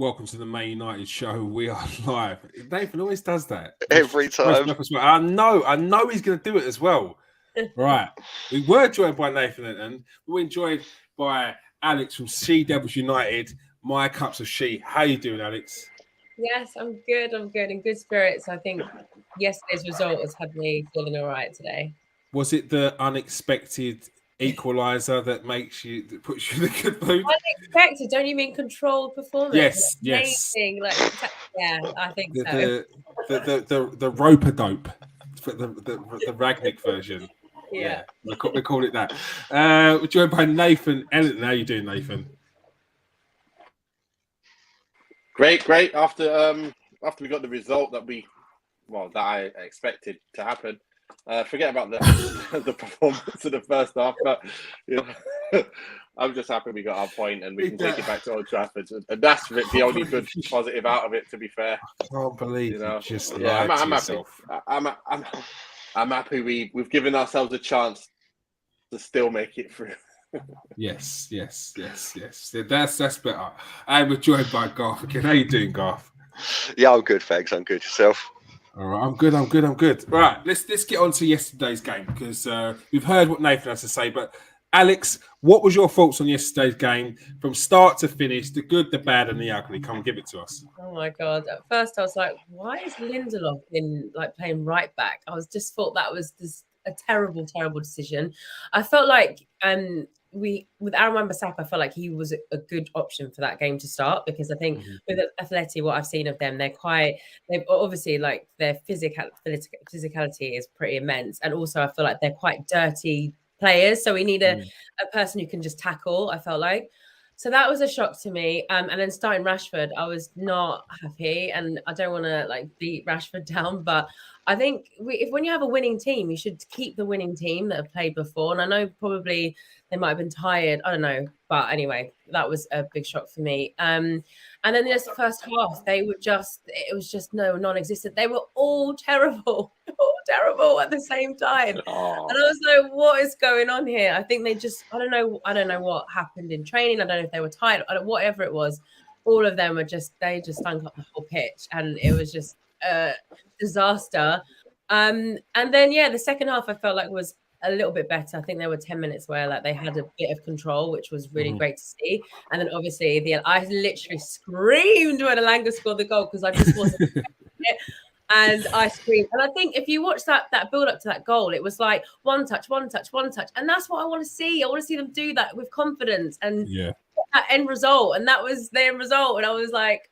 welcome to the Man United show. We are live. Nathan always does that. Every time. I know he's going to do it as well. Right. We were joined by Nathan and we were joined by Alex from Sea Devils United. My cups of she. How you doing, Alex? Yes, I'm good. In good spirits. I think yesterday's result has had me feeling all right today. Was it the unexpected equaliser that puts you in a good mood? Unexpected? Don't you mean controlled performance? Yes. Yeah, I think so. The rope-a-dope, the Ragnick version. Yeah. We call it that. We're joined by Nathan Ellington. How you doing, Nathan? Great. After we got the result that I expected to happen, forget about the performance of the first half. But I'm just happy we got our point and we can take it back to Old Trafford, and that's the only good positive out of it. To be fair, I can't believe you just I'm happy. I'm happy we've given ourselves a chance to still make it through. Yes. That's better. And we're joined by Garth again. How you doing, Garth? Yeah, I'm good, thanks. I'm good. Yourself? All right, I'm good. Right, let's get on to yesterday's game because we've heard what Nathan has to say. But Alex, what was your thoughts on yesterday's game from start to finish? The good, the bad, and the ugly. Come and give it to us. Oh my god! At first, I was like, "Why is Lindelof playing right back?" I thought that was a terrible decision. I felt like with Aaron Wan-Bissaka, I felt like he was a good option for that game to start because I think with Atleti, what I've seen of them, they've obviously like their physicality is pretty immense, and also I feel like they're quite dirty players. So we need a person who can just tackle. I felt like. So that was a shock to me. And then starting Rashford, I was not happy, and I don't want to beat Rashford down, but I think when you have a winning team, you should keep the winning team that have played before. And I know probably they might have been tired. I don't know. But anyway, that was a big shock for me. And then there's the first half. It was just non-existent. They were all terrible at the same time. Oh. And I was like, what is going on here? I think they just, I don't know what happened in training. I don't know if they were tired. Whatever it was, all of them they just stunk up the whole pitch. And it was just a disaster. And then, the second half I felt like was a little bit better. I think there were 10 minutes where they had a bit of control, which was really great to see. And then obviously I literally screamed when Elanga scored the goal because I just wasn't it. And I screamed. And I think if you watch that build up to that goal, it was like one touch. And that's what I want to see. I want to see them do that with confidence and that end result. And that was the end result. And I was like,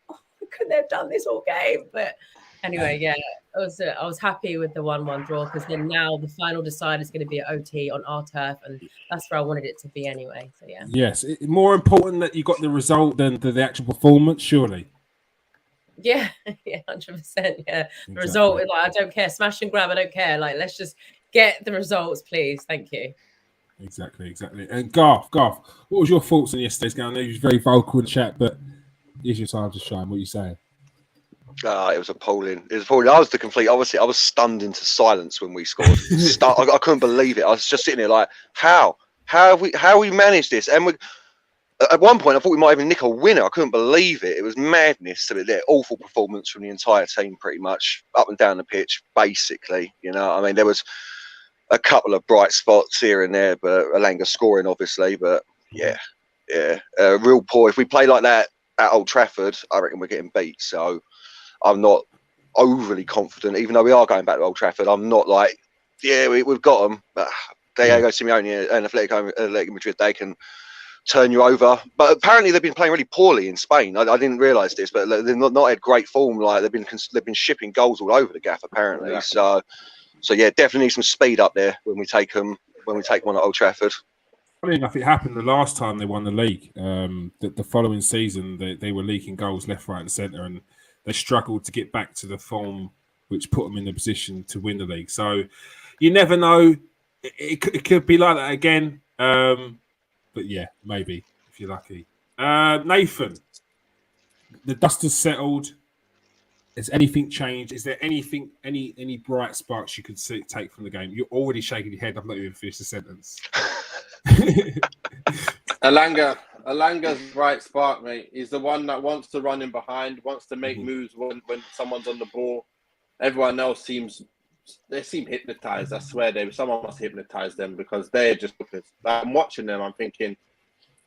couldn't they have done this all game? But anyway, I was happy with the 1-1 draw because then now the final decider is going to be at OT on our turf, and that's where I wanted it to be anyway. So yeah. Yes, more important that you got the result than the actual performance, surely. Yeah, 100%. Yeah, the result is I don't care, smash and grab. I don't care. Let's just get the results, please. Thank you. Exactly. And Garth, what was your thoughts on yesterday's game? I know you was very vocal in chat, but here's your time to shine. What are you saying? It was appalling. I was stunned into silence when we scored. I couldn't believe it. I was just sitting there like, how we managed this? And at one point, I thought we might even nick a winner. I couldn't believe it. It was madness. Awful performance from the entire team, pretty much up and down the pitch, basically. There was a couple of bright spots here and there, but Elanga scoring, obviously. But real poor. If we play like that at Old Trafford, I reckon we're getting beat. So I'm not overly confident, even though we are going back to Old Trafford. I'm not like, we've got them. But Diego Simeone and Atletico Madrid, they can turn you over. But apparently they've been playing really poorly in Spain. I didn't realise this, but they've not had great form. They've been shipping goals all over the gaff apparently. Yeah. So definitely need some speed up there when we take one at Old Trafford. Funny enough, it happened the last time they won the league. The following season, they were leaking goals left, right, and centre, and they struggled to get back to the form which put them in the position to win the league. So you never know. It could be like that again. But yeah, maybe if you're lucky. Nathan, the dust has settled. Has anything changed? Is there anything, any bright sparks you could take from the game? You're already shaking your head. I've not even finished the sentence. Elanga Alanga's bright spark, mate. He's the one that wants to run in behind, wants to make moves when someone's on the ball. Everyone else seem hypnotized. I swear, someone must hypnotize them because they're just focused. I'm watching them. I'm thinking,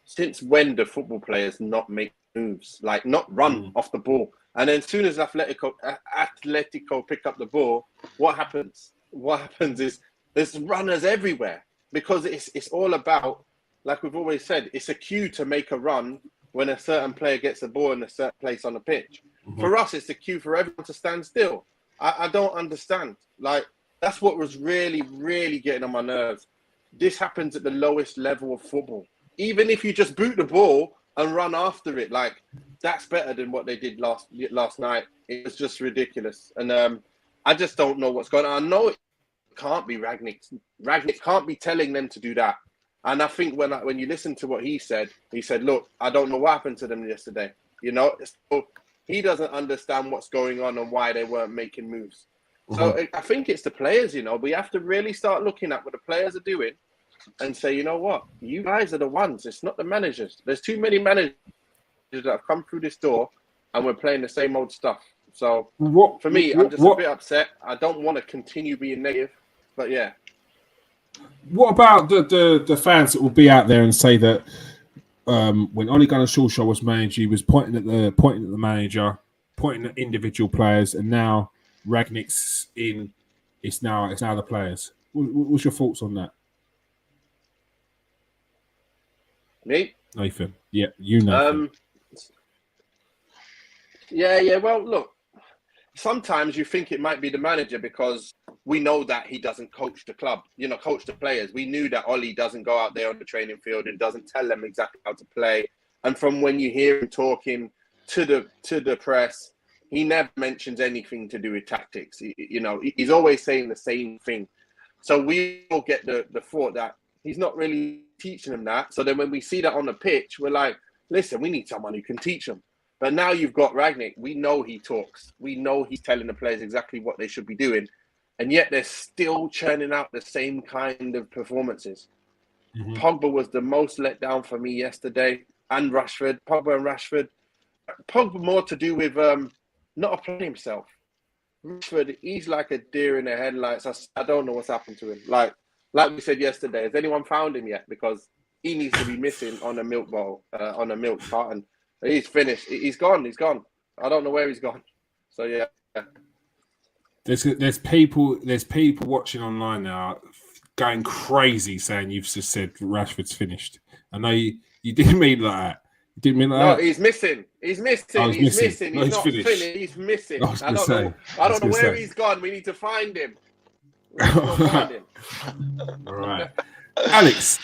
since when do football players not make moves, like not run off the ball? And then as soon as Atletico pick up the ball, what happens? What happens is there's runners everywhere because it's all about, like we've always said, it's a cue to make a run when a certain player gets the ball in a certain place on the pitch. For us, it's the cue for everyone to stand still. I don't understand. Like, that's what was really, really getting on my nerves. This happens at the lowest level of football. Even if you just boot the ball and run after it, like, that's better than what they did last night. It was just ridiculous. And I just don't know what's going on. I know it can't be Rangnick. Rangnick can't be telling them to do that. And I think when you listen to what he said, look, I don't know what happened to them yesterday. You know, so he doesn't understand what's going on and why they weren't making moves. So I think it's the players, you know. We have to really start looking at what the players are doing and say, you know what, you guys are the ones. It's not the managers. There's too many managers that have come through this door and we're playing the same old stuff. So for me, I'm just a bit upset. I don't want to continue being negative, but yeah. What about the fans that will be out there and say that when Ole Gunnar Solskjaer was manager, he was pointing at the manager, pointing at individual players, and now Rangnick's in. It's now the players. What's your thoughts on that? Me? Nathan. Yeah, you know. Yeah. Well, look. Sometimes you think it might be the manager because we know that he doesn't coach the club, coach the players. We knew that Ollie doesn't go out there on the training field and doesn't tell them exactly how to play. And from when you hear him talking to the press, he never mentions anything to do with tactics. He's always saying the same thing. So we all get the thought that he's not really teaching them that. So then when we see that on the pitch, we're like, listen, we need someone who can teach them. But now you've got Rangnick. We know he talks. We know he's telling the players exactly what they should be doing. And yet they're still churning out the same kind of performances. Pogba was the most let down for me yesterday. And Rashford. Pogba and Rashford. Pogba more to do with not applying himself. Rashford, he's like a deer in the headlights. I don't know what's happened to him. Like we said yesterday, has anyone found him yet? Because he needs to be missing on a milk bowl, on a milk carton. He's finished. He's gone. I don't know where he's gone. So yeah. There's people watching online now going crazy saying you've just said Rashford's finished. I know you didn't mean that. You didn't mean that. No, he's missing. He's missing. Oh, he's missing. No, he's not finished. finished. He's missing. I don't know where he's gone. We need to find him. All right. Alex,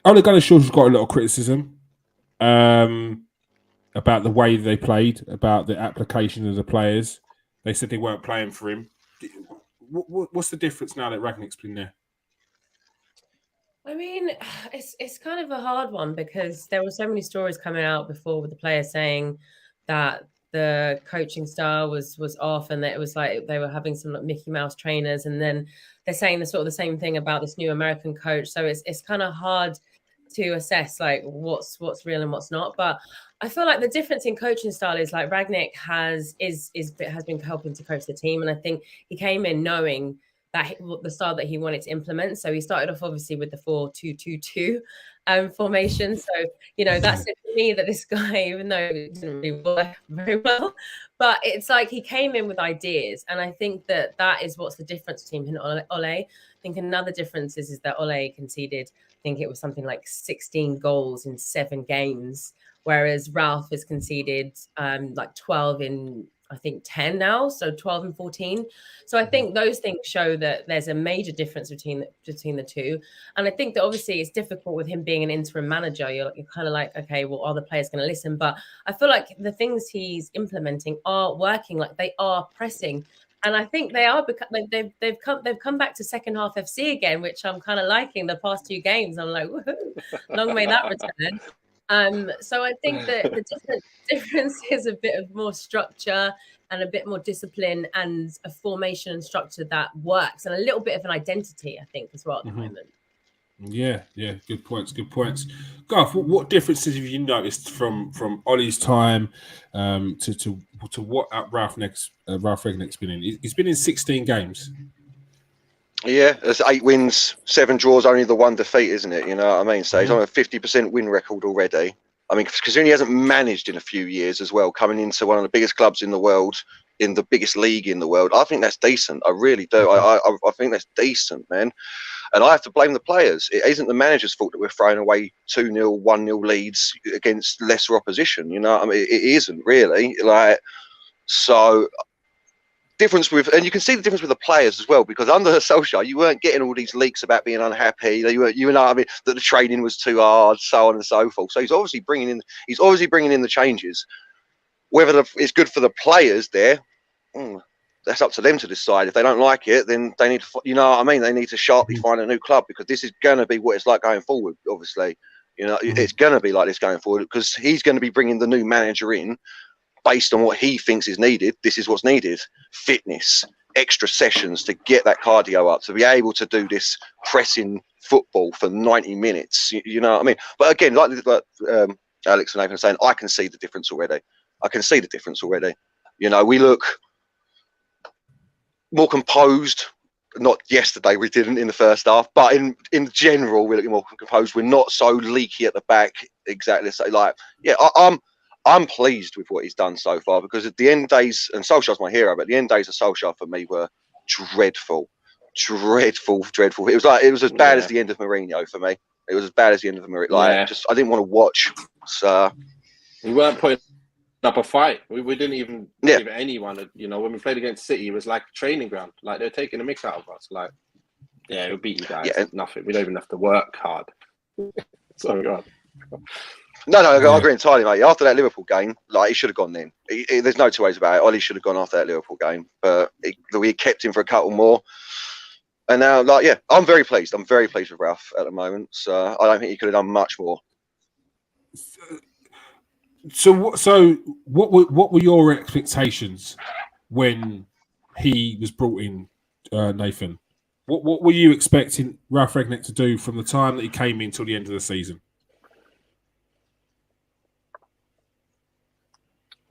Ole Gunnar Solskjaer's got a lot of criticism about the way they played, about the application of the players. They said they weren't playing for him. What's the difference now that Rangnick's been there? I mean, it's kind of a hard one because there were so many stories coming out before with the players saying that the coaching style was off and that it was like they were having some like Mickey Mouse trainers, and then they're saying the same thing about this new American coach. So it's kind of hard to assess like what's real and what's not. But I feel like the difference in coaching style is like Rangnick has been helping to coach the team, and I think he came in knowing that the style that he wanted to implement. So he started off obviously with the 4-2-2-2 formation. So that's it for me, that this guy, even though it didn't really work very well, but it's like he came in with ideas, and I think that is what's the difference between him and Ole. I think another difference is that Ole conceded, I think it was something like 16 goals in 7 games, whereas Ralph has conceded like 12 in, I think, 10 now, so 12 and 14. So I think those things show that there's a major difference between the two. And I think that obviously it's difficult with him being an interim manager. You're kind of like, okay, well, are the players going to listen? But I feel like the things he's implementing are working, like they are pressing. And I think they are they've come back to second half FC again, which I'm kind of liking. The past 2 games, I'm like, woohoo, long may that return. So I think that the difference is a bit of more structure and a bit more discipline and a formation and structure that works, and a little bit of an identity, I think, as well at the moment. Yeah, good points. Garth, what differences have you noticed from Ollie's time to what Ralph Rangnick's been in? He's been in 16 games. Yeah, there's 8 wins, 7 draws, only the 1 defeat, isn't it? You know what I mean? So he's on a 50% win record already. I mean, considering he hasn't managed in a few years as well, coming into one of the biggest clubs in the world, in the biggest league in the world, I think that's decent. I really do. I think that's decent, man. And I have to blame the players. It isn't the manager's fault that we're throwing away 2-0, 1-0 leads against lesser opposition. You know, I mean, it isn't really. So difference with, and you can see the difference with the players as well, because under Solskjaer, you weren't getting all these leaks about being unhappy. You know, I mean, that the training was too hard, so on and so forth. So he's obviously bringing in the changes. Whether it's good for the players there, that's up to them to decide. If they don't like it, then they need to, you know what I mean? They need to sharply find a new club, because this is going to be what it's like going forward. Obviously, you know, it's going to be like this going forward, because he's going to be bringing the new manager in based on what he thinks is needed. This is what's needed: fitness, extra sessions to get that cardio up, to be able to do this pressing football for 90 minutes. You know what I mean? But again, like Alex and Nathan are saying, I can see the difference already. You know, we look more composed. Not yesterday, we didn't in the first half, but in general, we're looking more composed. We're not so leaky at the back. Exactly. So, like, yeah, I'm pleased with what he's done so far, because at the end days, and Solskjaer's my hero, but the end days of Solskjaer for me were dreadful. It was as bad as the end of Mourinho for me. It was as bad as the end of Mourinho. Like, I didn't want to watch. So we weren't putting up a fight. We didn't even give anyone. You know, when we played against City, it was like a training ground. Like, they're taking the mix out of us. Like, we'll beat you guys. Yeah. Nothing. We don't even have to work hard. Sorry, God. No, I agree entirely, mate. After that Liverpool game, like, he should have gone then. There's no two ways about it. Ollie should have gone after that Liverpool game, but we kept him for a couple more. And now, like, yeah, I'm very pleased. I'm very pleased with Ralph at the moment. So I don't think he could have done much more. So what were your expectations when he was brought in, Nathan? What were you expecting Ralph Rangnick to do from the time that he came in till the end of the season?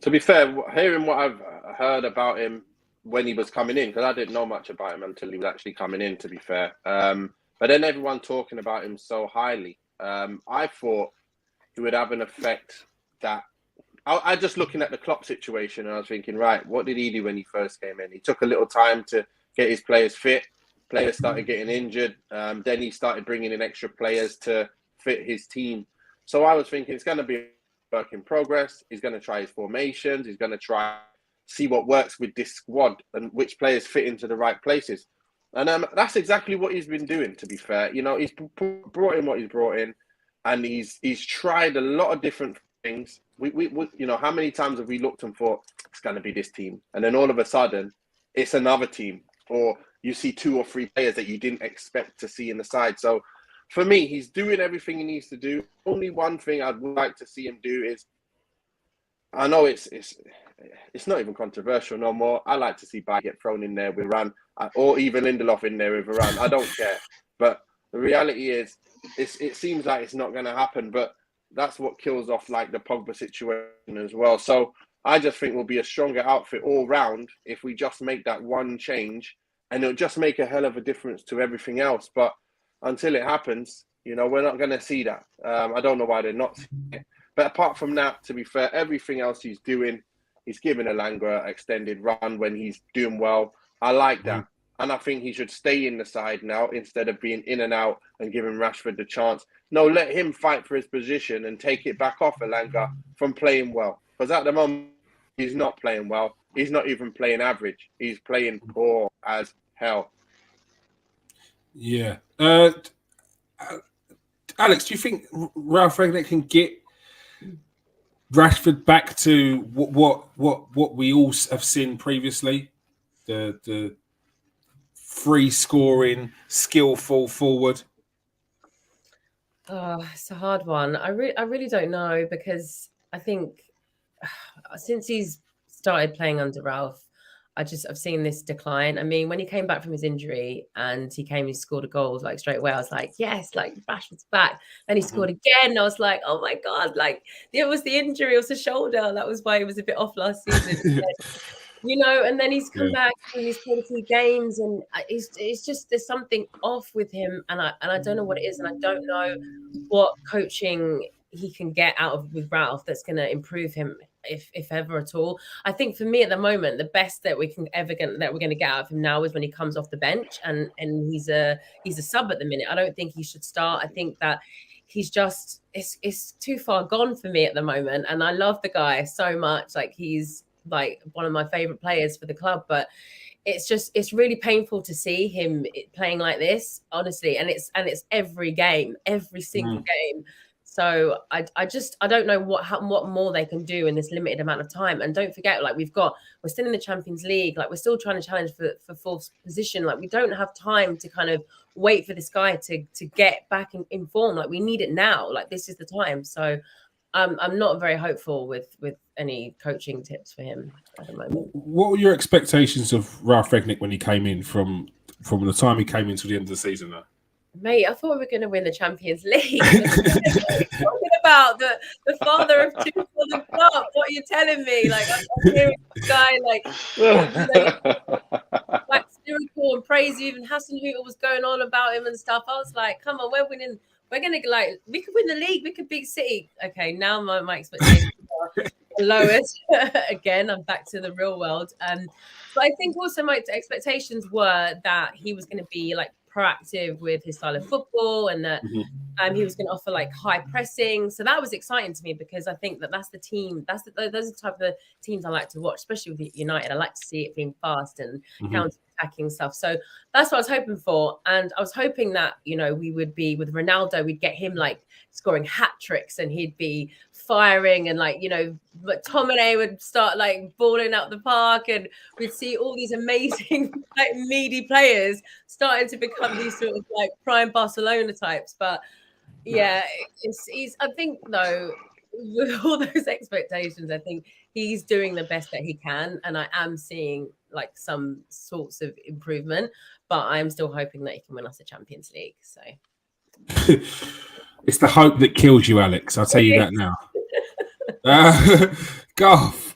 To be fair, hearing what I've heard about him when he was coming in, because I didn't know much about him until he was actually coming in, to be fair. But then everyone talking about him so highly, I thought he would have an effect that... I just looking at the Klopp situation, and I was thinking, right, what did he do when he first came in? He took a little time to get his players fit. Players started getting injured. Then he started bringing in extra players to fit his team. So I was thinking it's going to be work in progress. He's going to try his formations. He's going to try see what works with this squad and which players fit into the right places. And that's exactly what he's been doing, to be fair. You know, he's brought in what he's brought in, and he's tried a lot of different things. We you know, how many times have we looked and thought it's going to be this team, and then all of a sudden it's another team, or you see 2 or 3 players that you didn't expect to see in the side. So for me, he's doing everything he needs to do. Only one thing I'd like to see him do is, I know it's not even controversial no more. I like to see Bay get thrown in there with Varane, or even Lindelof in there with Varane. I don't care. But the reality is, it seems like it's not going to happen. But that's what kills off like the Pogba situation as well. So I just think we'll be a stronger outfit all round if we just make that one change, and it'll just make a hell of a difference to everything else. But until it happens, you know, we're not going to see that. I don't know why they're not seeing it. But apart from that, to be fair, everything else he's doing, he's giving Elanga extended run when he's doing well. I like that. And I think he should stay in the side now instead of being in and out and giving Rashford the chance. No, let him fight for his position and take it back off Elanga from playing well. Because at the moment, he's not playing well. He's not even playing average. He's playing poor as hell. Yeah. Alex, do you think Ralph Rangnick can get Rashford back to what we all have seen previously? The free scoring, skillful forward. Oh, it's a hard one. I really don't know, because I think since he's started playing under Ralph, I've seen this decline. I mean, when he came back from his injury and he scored a goal like straight away. I was like, yes, like Rashford's back. Then he scored again. I was like, oh my God, like it was the injury, it was the shoulder. That was why he was a bit off last season. You know, and then he's come back and he's played a few games, and it's just there's something off with him, and I don't know what it is, and I don't know what coaching he can get out of with Ralph that's going to improve him, if ever at all. I think for me at the moment, the best that we're going to get out of him now is when he comes off the bench, and he's a sub at the minute. I don't think he should start. I think that he's just it's too far gone for me at the moment, and I love the guy so much. Like he's like one of my favorite players for the club, but it's really painful to see him playing like this, honestly, and it's every game, every single game. So I don't know what more they can do in this limited amount of time. And don't forget, like we're still in the Champions League, like we're still trying to challenge for fourth position. Like we don't have time to kind of wait for this guy to get back in form. Like we need it now. Like this is the time. So I'm not very hopeful with any coaching tips for him at the moment. What were your expectations of Ralph Rangnick when he came in from the time he came in to the end of the season? Though? Mate, I thought we were going to win the Champions League. Talking about the father of two for the club. What are you telling me? Like I'm hearing this guy like lyrical and praise you. Even Hasenhüttl was going on about him and stuff. I was like, come on, we're winning. We're going to we could win the league. We could beat City. Okay, now my expectations are lowest. Again, I'm back to the real world. But I think also my expectations were that he was going to be like proactive with his style of football, and that he was going to offer like high pressing. So that was exciting to me, because I think that's the team. Those are the type of teams I like to watch, especially with United. I like to see it being fast and counter-attacking stuff. So that's what I was hoping for. And I was hoping that, we would be with Ronaldo, we'd get him like scoring hat tricks, and he'd be firing, and like, McTominay would start like balling out the park, and we'd see all these amazing like meaty players starting to become these sort of like prime Barcelona types. But yeah, I think though, with all those expectations, I think he's doing the best that he can, and I am seeing like some sorts of improvement, but I'm still hoping that he can win us a Champions League. So it's the hope that kills you, Alex. I'll tell you that now. Garth,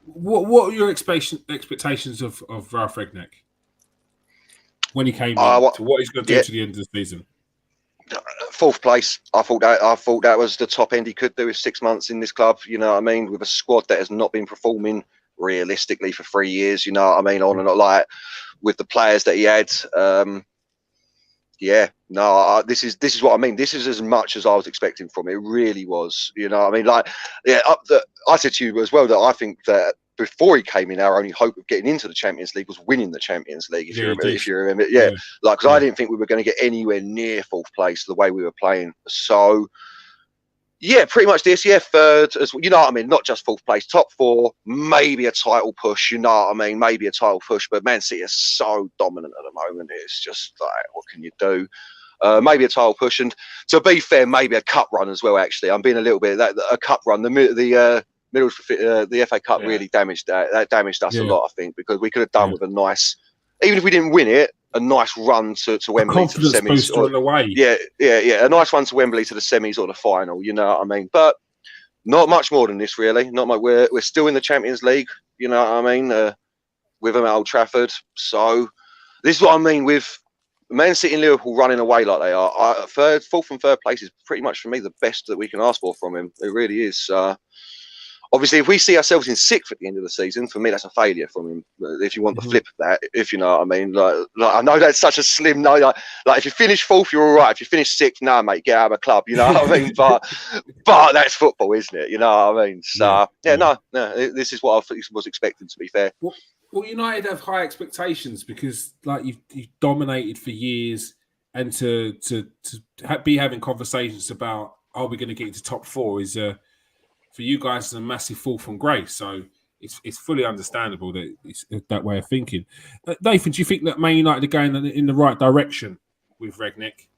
what are your expectations of Ralph Rangnick when he came in, to what he's going to do to the end of the season? Fourth place. I thought that was the top end he could do with 6 months in this club. You know what I mean? With a squad that has not been performing realistically for 3 years. You know what I mean? On and on, like with the players that he had. This is what I mean. This is as much as I was expecting from it. It really was. You know what I mean? Like, I said to you as well that I think that before he came in, our only hope of getting into the Champions League was winning the Champions League. If you remember, like, because I didn't think we were going to get anywhere near fourth place the way we were playing. So, yeah, pretty much this. Yeah, third, as you know what I mean. Not just fourth place, top four, maybe a title push. You know what I mean? Maybe a title push. But Man City is so dominant at the moment. It's just like, what can you do? Maybe a title push, and to be fair, maybe a cup run as well. Actually, I'm being a little bit a cup run. The FA Cup really damaged that. That damaged us a lot, I think, because we could have done with a nice, even if we didn't win it, a nice run to Wembley to the semis. A nice run to Wembley to the semis or the final. You know what I mean? But not much more than this, really. Not much. We're still in the Champions League. You know what I mean? With them at Old Trafford. So this is what I mean with Man City and Liverpool running away like they are. Fourth and third place is pretty much for me the best that we can ask for from him. It really is. Obviously, if we see ourselves in sixth at the end of the season, for me, that's a failure from him. If you want the flip of that, if you know what I mean. Like I know that's such a slim no. Like if you finish fourth, you're all right. If you finish sixth, no, mate, get out of the club. You know what I mean? But that's football, isn't it? You know what I mean? So no. This is what I was expecting. To be fair. Well, United have high expectations because, like, you've dominated for years, and to be having conversations about are we going to get into top four is for you guys is a massive fall from grace. So it's fully understandable that it's that way of thinking. Nathan, do you think that Man United are going in the right direction with Rangnick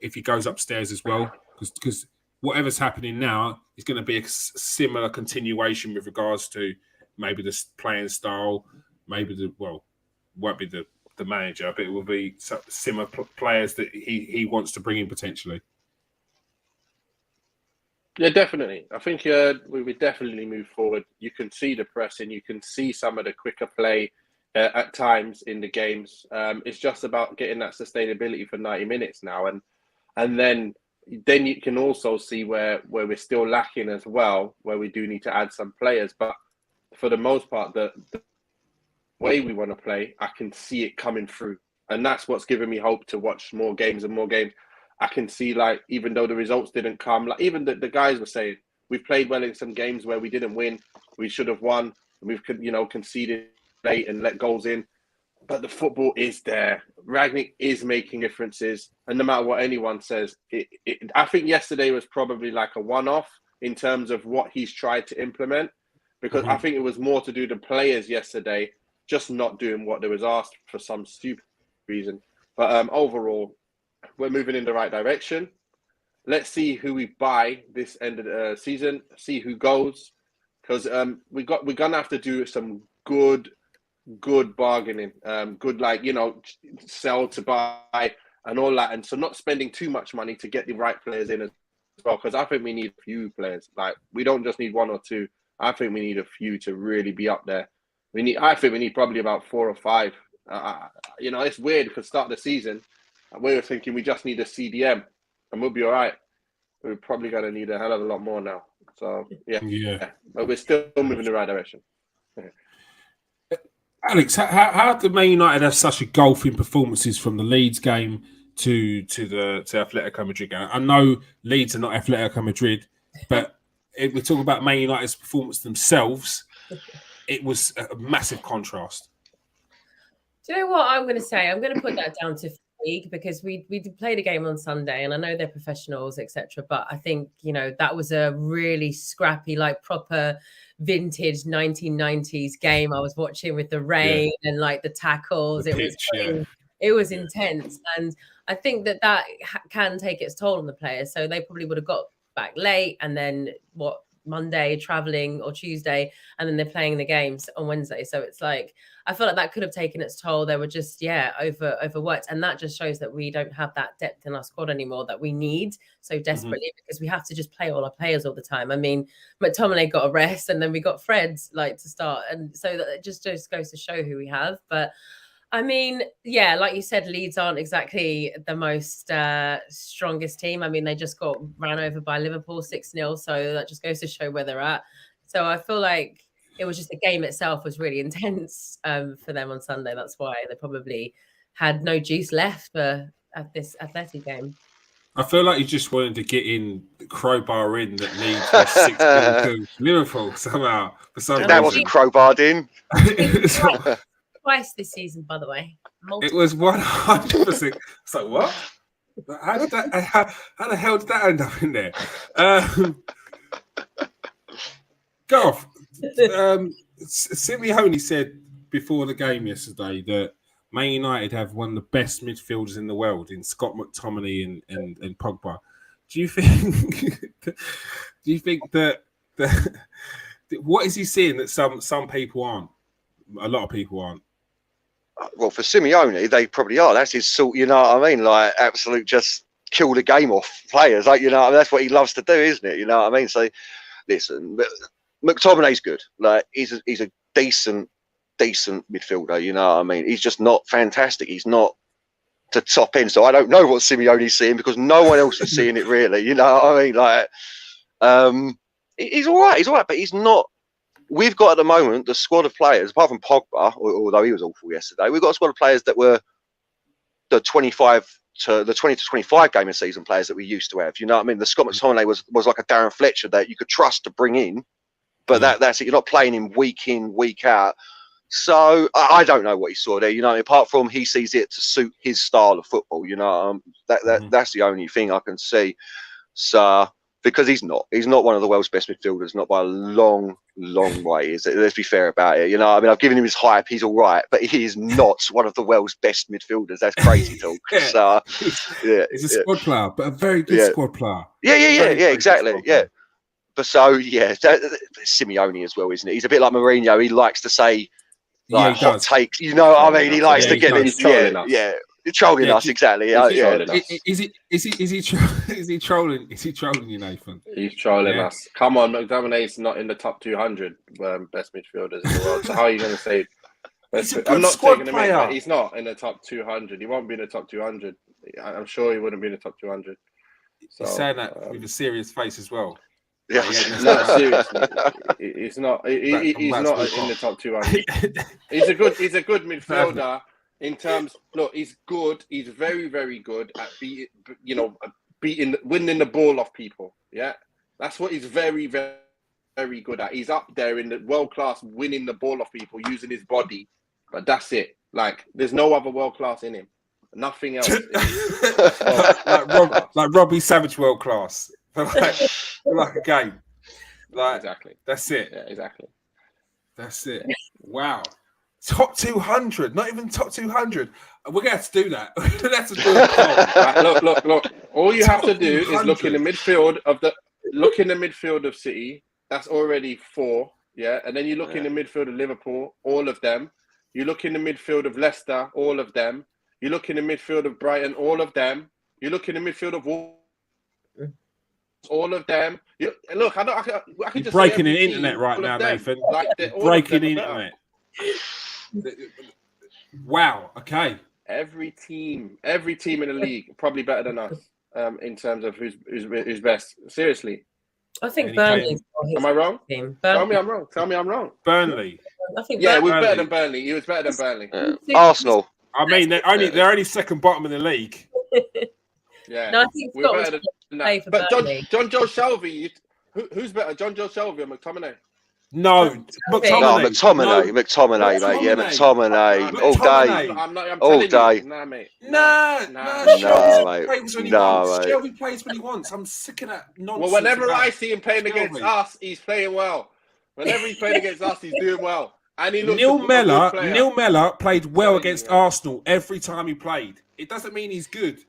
if he goes upstairs as well? Because whatever's happening now is going to be a similar continuation with regards to maybe the playing style, maybe won't be the manager, but it will be similar players that he wants to bring in potentially. Yeah, definitely. I think we would definitely move forward. You can see the pressing, you can see some of the quicker play at times in the games. It's just about getting that sustainability for 90 minutes now, and then you can also see where we're still lacking as well, where we do need to add some players. But for the most part, the way we want to play, I can see it coming through, and that's what's given me hope to watch more games and more games. I can see, like, even though the results didn't come, like even the guys were saying, we've played well in some games where we didn't win, we should have won, and we've conceded late and let goals in, but the football is there. Rangnick is making differences, and no matter what anyone says, I think yesterday was probably like a one-off in terms of what he's tried to implement, because I think it was more to do the players yesterday just not doing what they was asked for some stupid reason. But overall, we're moving in the right direction. Let's see who we buy this end of the season. See who goes, because we're gonna have to do some good bargaining. Good, like, sell to buy and all that, and so not spending too much money to get the right players in as well. Because I think we need a few players. Like, we don't just need one or two. I think we need a few to really be up there. I think we need probably about 4 or 5. It's weird because start of the season, we were thinking we just need a CDM and we'll be all right. We're probably going to need a hell of a lot more now. So, yeah. But we're still moving in the right direction. Alex, how did Man United have such a gulf in performances from the Leeds game to Atletico Madrid game? I know Leeds are not Atletico Madrid, but if we talk about Man United's performance themselves, it was a massive contrast. Do you know what I'm going to say? I'm going to put that down to fatigue, because we played a game on Sunday, and I know they're professionals, etc. But I think, that was a really scrappy, like proper vintage 1990s game I was watching, with the rain and like the tackles. It was intense, and I think that can take its toll on the players. So they probably would have got back late, and then Monday traveling, or Tuesday, and then they're playing the games on Wednesday. So it's like, I feel like that could have taken its toll. They were just overworked, and that just shows that we don't have that depth in our squad anymore that we need so desperately, because we have to just play all our players all the time. I mean, McTominay got a rest, and then we got Fred to start, and so that it just goes to show who we have. But I mean, yeah, like you said, Leeds aren't exactly the most strongest team. I mean, they just got ran over by Liverpool 6-0, so that just goes to show where they're at. So I feel like it was just the game itself was really intense for them on Sunday. That's why they probably had no juice left at this Athletic game. I feel like you just wanted to get in the crowbar in that Leeds was 6-0 to Liverpool somehow. For some that wasn't crowbarred in. Twice this season, by the way. It was 100%. So what? How the hell did that end up in there? Garth, Simeone said before the game yesterday that Man United have one of the best midfielders in the world in Scott McTominay and Pogba. Do you think that what is he seeing that some people aren't? A lot of people aren't. Well, for Simeone, they probably are. That's his sort, you know what I mean? Like, absolute just kill the game off players. Like, you know what I mean? That's what he loves to do, isn't it? You know what I mean? So, listen, McTominay's good. Like, he's a decent midfielder, you know what I mean? He's just not fantastic. He's not to top end. So I don't know what Simeone's seeing, because no one else is seeing it really. You know what I mean? Like, he's all right, but he's not. We've got at the moment the squad of players, apart from Pogba, although he was awful yesterday, we've got a squad of players that were the 20 to 25 game of season players that we used to have. You know what I mean? The Scott McTominay was like a Darren Fletcher that you could trust to bring in, but that's it. You're not playing him week in, week out. So I don't know what he saw there. You know, apart from he sees it to suit his style of football. You know, that's the only thing I can see. So. Because he's not one of the world's best midfielders, not by a long way. Let's be fair about it. You know, I mean, I've given him his hype. He's all right, but he is not one of the world's best midfielders. That's crazy talk. So, yeah, he's a squad player, but a very good squad player. Yeah, exactly. Yeah, But so yeah, Simeone as well, isn't it? He's a bit like Mourinho. He likes to say like he hot does. takes. You know what I mean? He likes Yeah, to he get does. this. He's trolling us. Yeah, trolling us exactly. He's trolling us. Is he trolling? Is he trolling you, Nathan? He's trolling us. Come on, McTominay's not in the top 200 best midfielders in the world. So how are you going to say? I'm not taking him in, but he's not in the top 200. He won't be in the top 200. I'm sure he wouldn't be in the top 200. So, he's saying that with a serious face as well. Yeah. No, seriously, he's not. He's not in the top 200. He's a good midfielder in terms. Look, he's good. He's very, very good at winning the ball off people. Yeah, that's what he's very, very, very good at. He's up there in the world class, winning the ball off people using his body. But that's it. Like, there's no other world class in him. Nothing else. like Robbie Savage world class. like a game. Like exactly. That's it. Yeah, exactly. That's it. Wow. Top 200, not even top 200. We're gonna have to do that. We're gonna have to do it. Right, look. All you have to do is look in the midfield of City. That's already 4. Yeah, and then you look in the midfield of Liverpool, all of them. You look in the midfield of Leicester, all of them. You look in the midfield of Brighton, all of them. You look in the midfield of Wolves, all of them. Look, I can just breaking say the internet right now, Nathan. Like, breaking the internet. Wow. Okay. Every team in the league probably better than us in terms of who's best. Seriously. I think Burnley. Am I wrong? Team. Tell me I'm wrong. Burnley. I think it was better than Burnley. He was better than Burnley. Arsenal. I mean, they're only second bottom in the league. Yeah. No, I think we're Scott better was than play that. for But Burnley. John Joe Shelby, who's better, John Joe Shelby or McTominay? No, McTominay, mate. Yeah, McTominay. All day. All day. Nah, mate. Shelby plays when he wants. I'm sick of that nonsense. Well, whenever I see him playing against us, he's playing well. Whenever he's playing against us, he's doing well. And he looks Neil Mellor played well against Arsenal every time he played. It doesn't mean he's good.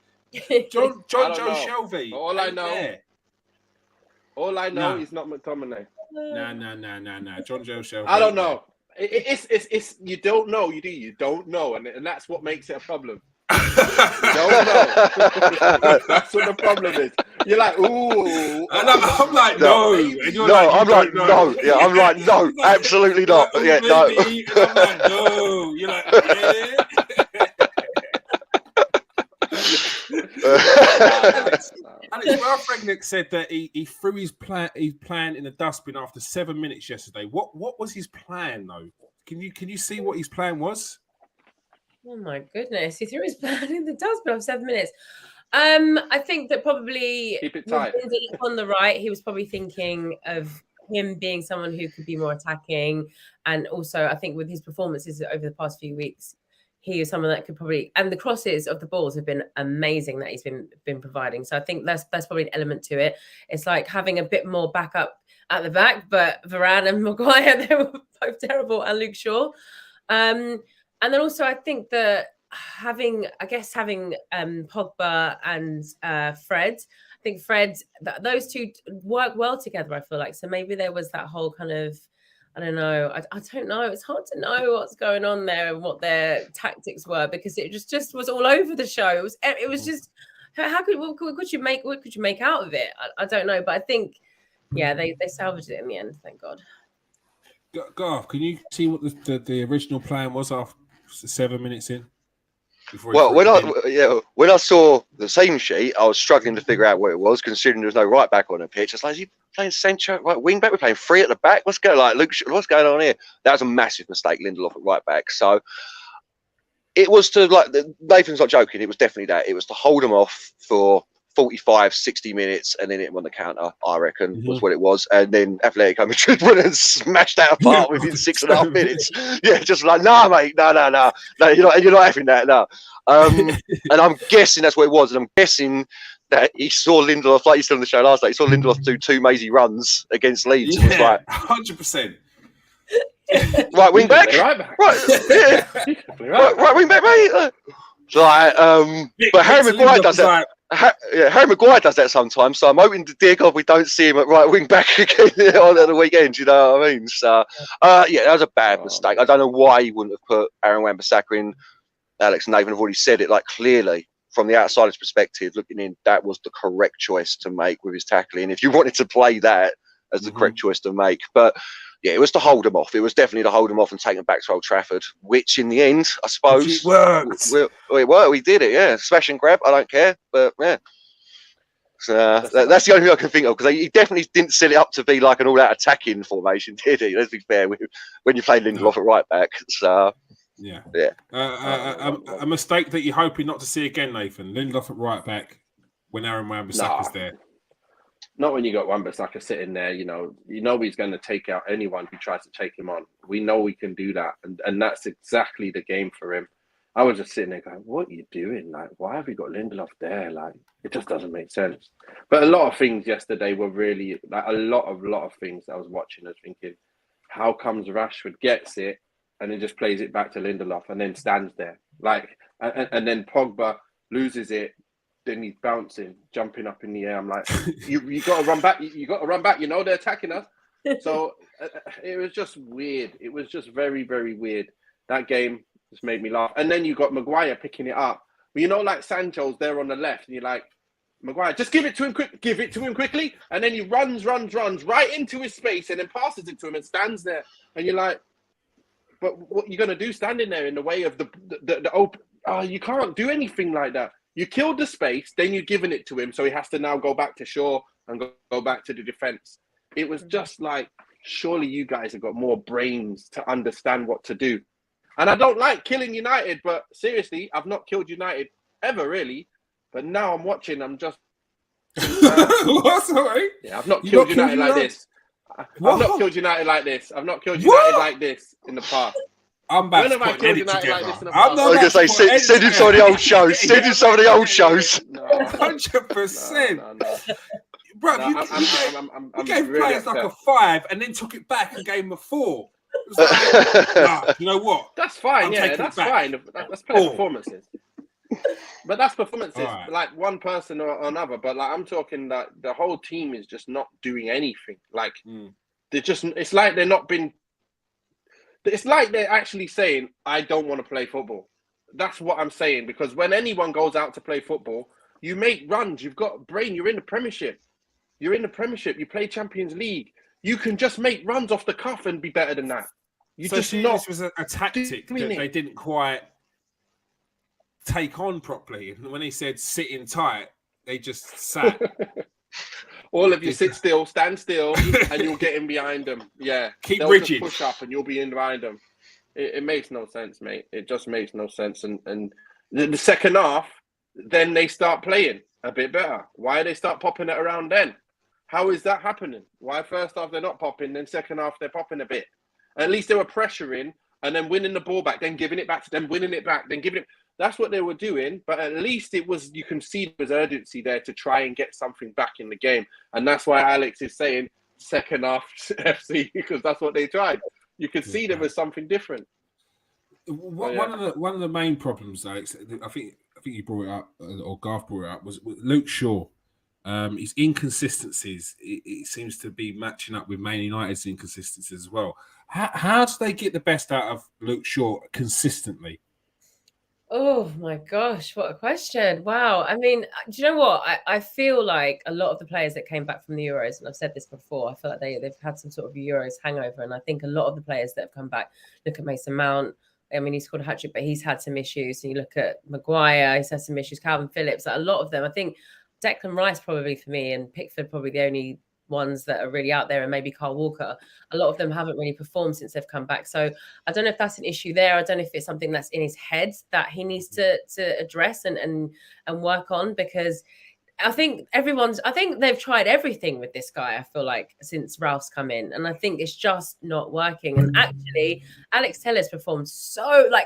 John Joe Shelby. All I know is not McTominay. No. John Joe Shelby. I don't know. It's you don't know. You don't know, and that's what makes it a problem. You don't know. That's what the problem is. You're like, ooh. And I'm like, no. And you're I'm like, no. Yeah, I'm like, no. Absolutely not. Yeah, no. And I'm like, no. You're like, yeah. Alex Ralph said that he threw his plan in the dustbin after 7 minutes yesterday. What was his plan though? Can you see what his plan was? Oh my goodness, he threw his plan in the dustbin after 7 minutes. I think that probably keep it tight. On the right, he was probably thinking of him being someone who could be more attacking, and also I think with his performances over the past few weeks, he is someone that could probably, and the crosses of the balls have been amazing that he's been providing. So I think that's probably an element to it. It's like having a bit more backup at the back, but Varane and Maguire, they were both terrible, and Luke Shaw. And then also I think that having Pogba and Fred, I think Fred, those two work well together, I feel like. So maybe there was that whole kind of, I don't know. I don't know. It's hard to know what's going on there and what their tactics were, because it just was all over the show. It was just, what could you make out of it? I don't know, but I think, yeah, they salvaged it in the end. Thank God. Garth, can you see what the original plan was after 7 minutes in? Well, when I saw the team sheet, I was struggling to figure out what it was, considering there was no right back on the pitch. I was like, is he playing centre, right wing back? We're playing 3 at the back. What's going on? Luke, what's going on here? That was a massive mistake, Lindelof at right back. So it was to, like, Nathan's not joking. It was definitely that. It was to hold them off for 45, 60 minutes and then hit them on the counter, I reckon, was what it was. And then Atletico Madrid went and smashed that apart within 6.5 minutes. Yeah, just like, nah, mate, no, you're not having that, no. And I'm guessing that's what it was. And I'm guessing that he saw Lindelof, like you said on the show last night, he saw Lindelof do 2 mazy runs against Leeds. Yeah, and was like, 100%. Right wing back? Right, yeah. Right wing back, mate. So but Harry Maguire does that. Harry Maguire does that sometimes, so I'm hoping to dear God we don't see him at right wing back again on the weekend. You know what I mean? So, yeah, that was a bad mistake. I don't know why he wouldn't have put Aaron Wan-Bissaka in. Alex and Nathan have already said it. Like, clearly, from the outsider's perspective, looking in, that was the correct choice to make with his tackling. If you wanted to play that as the correct choice to make, but yeah, it was to hold him off. It was definitely to hold him off and take him back to Old Trafford, which in the end, I suppose, it worked. It worked. We did it, yeah. Smash and grab, I don't care, but yeah. So that's the only thing I can think of, because he definitely didn't set it up to be like an all-out attacking formation, did he? Let's be fair, when you play Lindelof at right back. So yeah. A mistake that you're hoping not to see again, Nathan. Lindelof at right back when Aaron Wan-Bissaka's there. Not when you got Wan-Bissaka sitting there. You know he's going to take out anyone who tries to take him on. We know we can do that, and that's exactly the game for him. I was just sitting there going, what are you doing? Like, why have we got Lindelof there? Like, it just doesn't make sense. But a lot of things yesterday were really, like, a lot of things I was watching and thinking, how comes Rashford gets it and then just plays it back to Lindelof and then stands there? Like, and then Pogba loses it, then he's bouncing, jumping up in the air. I'm like, you got to run back. You got to run back. You know they're attacking us. So it was just weird. It was just very, very weird. That game just made me laugh. And then you got Maguire picking it up. But you know, like Sancho's there on the left, and you're like, Maguire, just give it to him quickly. And then he runs right into his space and then passes it to him and stands there. And you're like, but what are you going to do standing there in the way of the open? Oh, you can't do anything like that. You killed the space, then you're giving it to him, so he has to now go back to Shaw and go back to the defence. It was just like, surely you guys have got more brains to understand what to do. And I don't like killing United, but seriously, I've not killed United ever, really. But now I'm watching, I'm just... What? Sorry? Yeah, I've not killed United like this. I've not killed United like this. I've not killed United like this in the past. I'm about when to have I put killed edit United together. like this in the I past? was going to say, send him some of the old shows. Send him some of the old shows. 100%. No. Bro, No, you gave really players upset. like a 5 and then took it back and gave them a 4. It was like, nah, you know what? That's fine, I'm yeah, taking that's it back. fine. That's player performances. But that's performances, right. like one person or another. But like I'm talking that the whole team is just not doing anything. Like they're just, it's like they're not been. It's like they're actually saying, "I don't want to play football." That's what I'm saying, because when anyone goes out to play football, you make runs. You've got a brain. You're in the Premiership. You play Champions League. You can just make runs off the cuff and be better than that. This was a tactic that they didn't quite take on properly. And when he said sitting tight, they just sat. All of you sit still, stand still, and you'll get in behind them. Yeah, keep they'll rigid. Just push up, and you'll be in behind them. It makes no sense, mate. It just makes no sense. And the second half, then they start playing a bit better. Why they start popping it around then? How is that happening? Why first half they're not popping, then second half they're popping a bit? At least they were pressuring and then winning the ball back, then giving it back to them, winning it back, then giving it. That's what they were doing. But at least it was, you can see there was urgency there to try and get something back in the game. And that's why Alex is saying second half FC, because that's what they tried. You could see there was something different. One of the main problems, Alex, I think you brought it up, or Garth brought it up, was Luke Shaw. His inconsistencies, it seems to be matching up with Man United's inconsistencies as well. How do they get the best out of Luke Shaw consistently? Oh my gosh, what a question. Wow. I mean, do you know what? I feel like a lot of the players that came back from the Euros, and I've said this before, I feel like they've had some sort of Euros hangover. And I think a lot of the players that have come back, look at Mason Mount. I mean, he scored a hat-trick, but he's had some issues. And you look at Maguire, he's had some issues. Calvin Phillips, like a lot of them. I think Declan Rice probably for me, and Pickford probably the only ones that are really out there, and maybe Kyle Walker. A lot of them haven't really performed since they've come back. So I don't know if that's an issue there. I don't know if it's something that's in his head that he needs to address and work on, because I think they've tried everything with this guy, I feel like, since Ralph's come in. And I think it's just not working. And actually, Alex Telles performed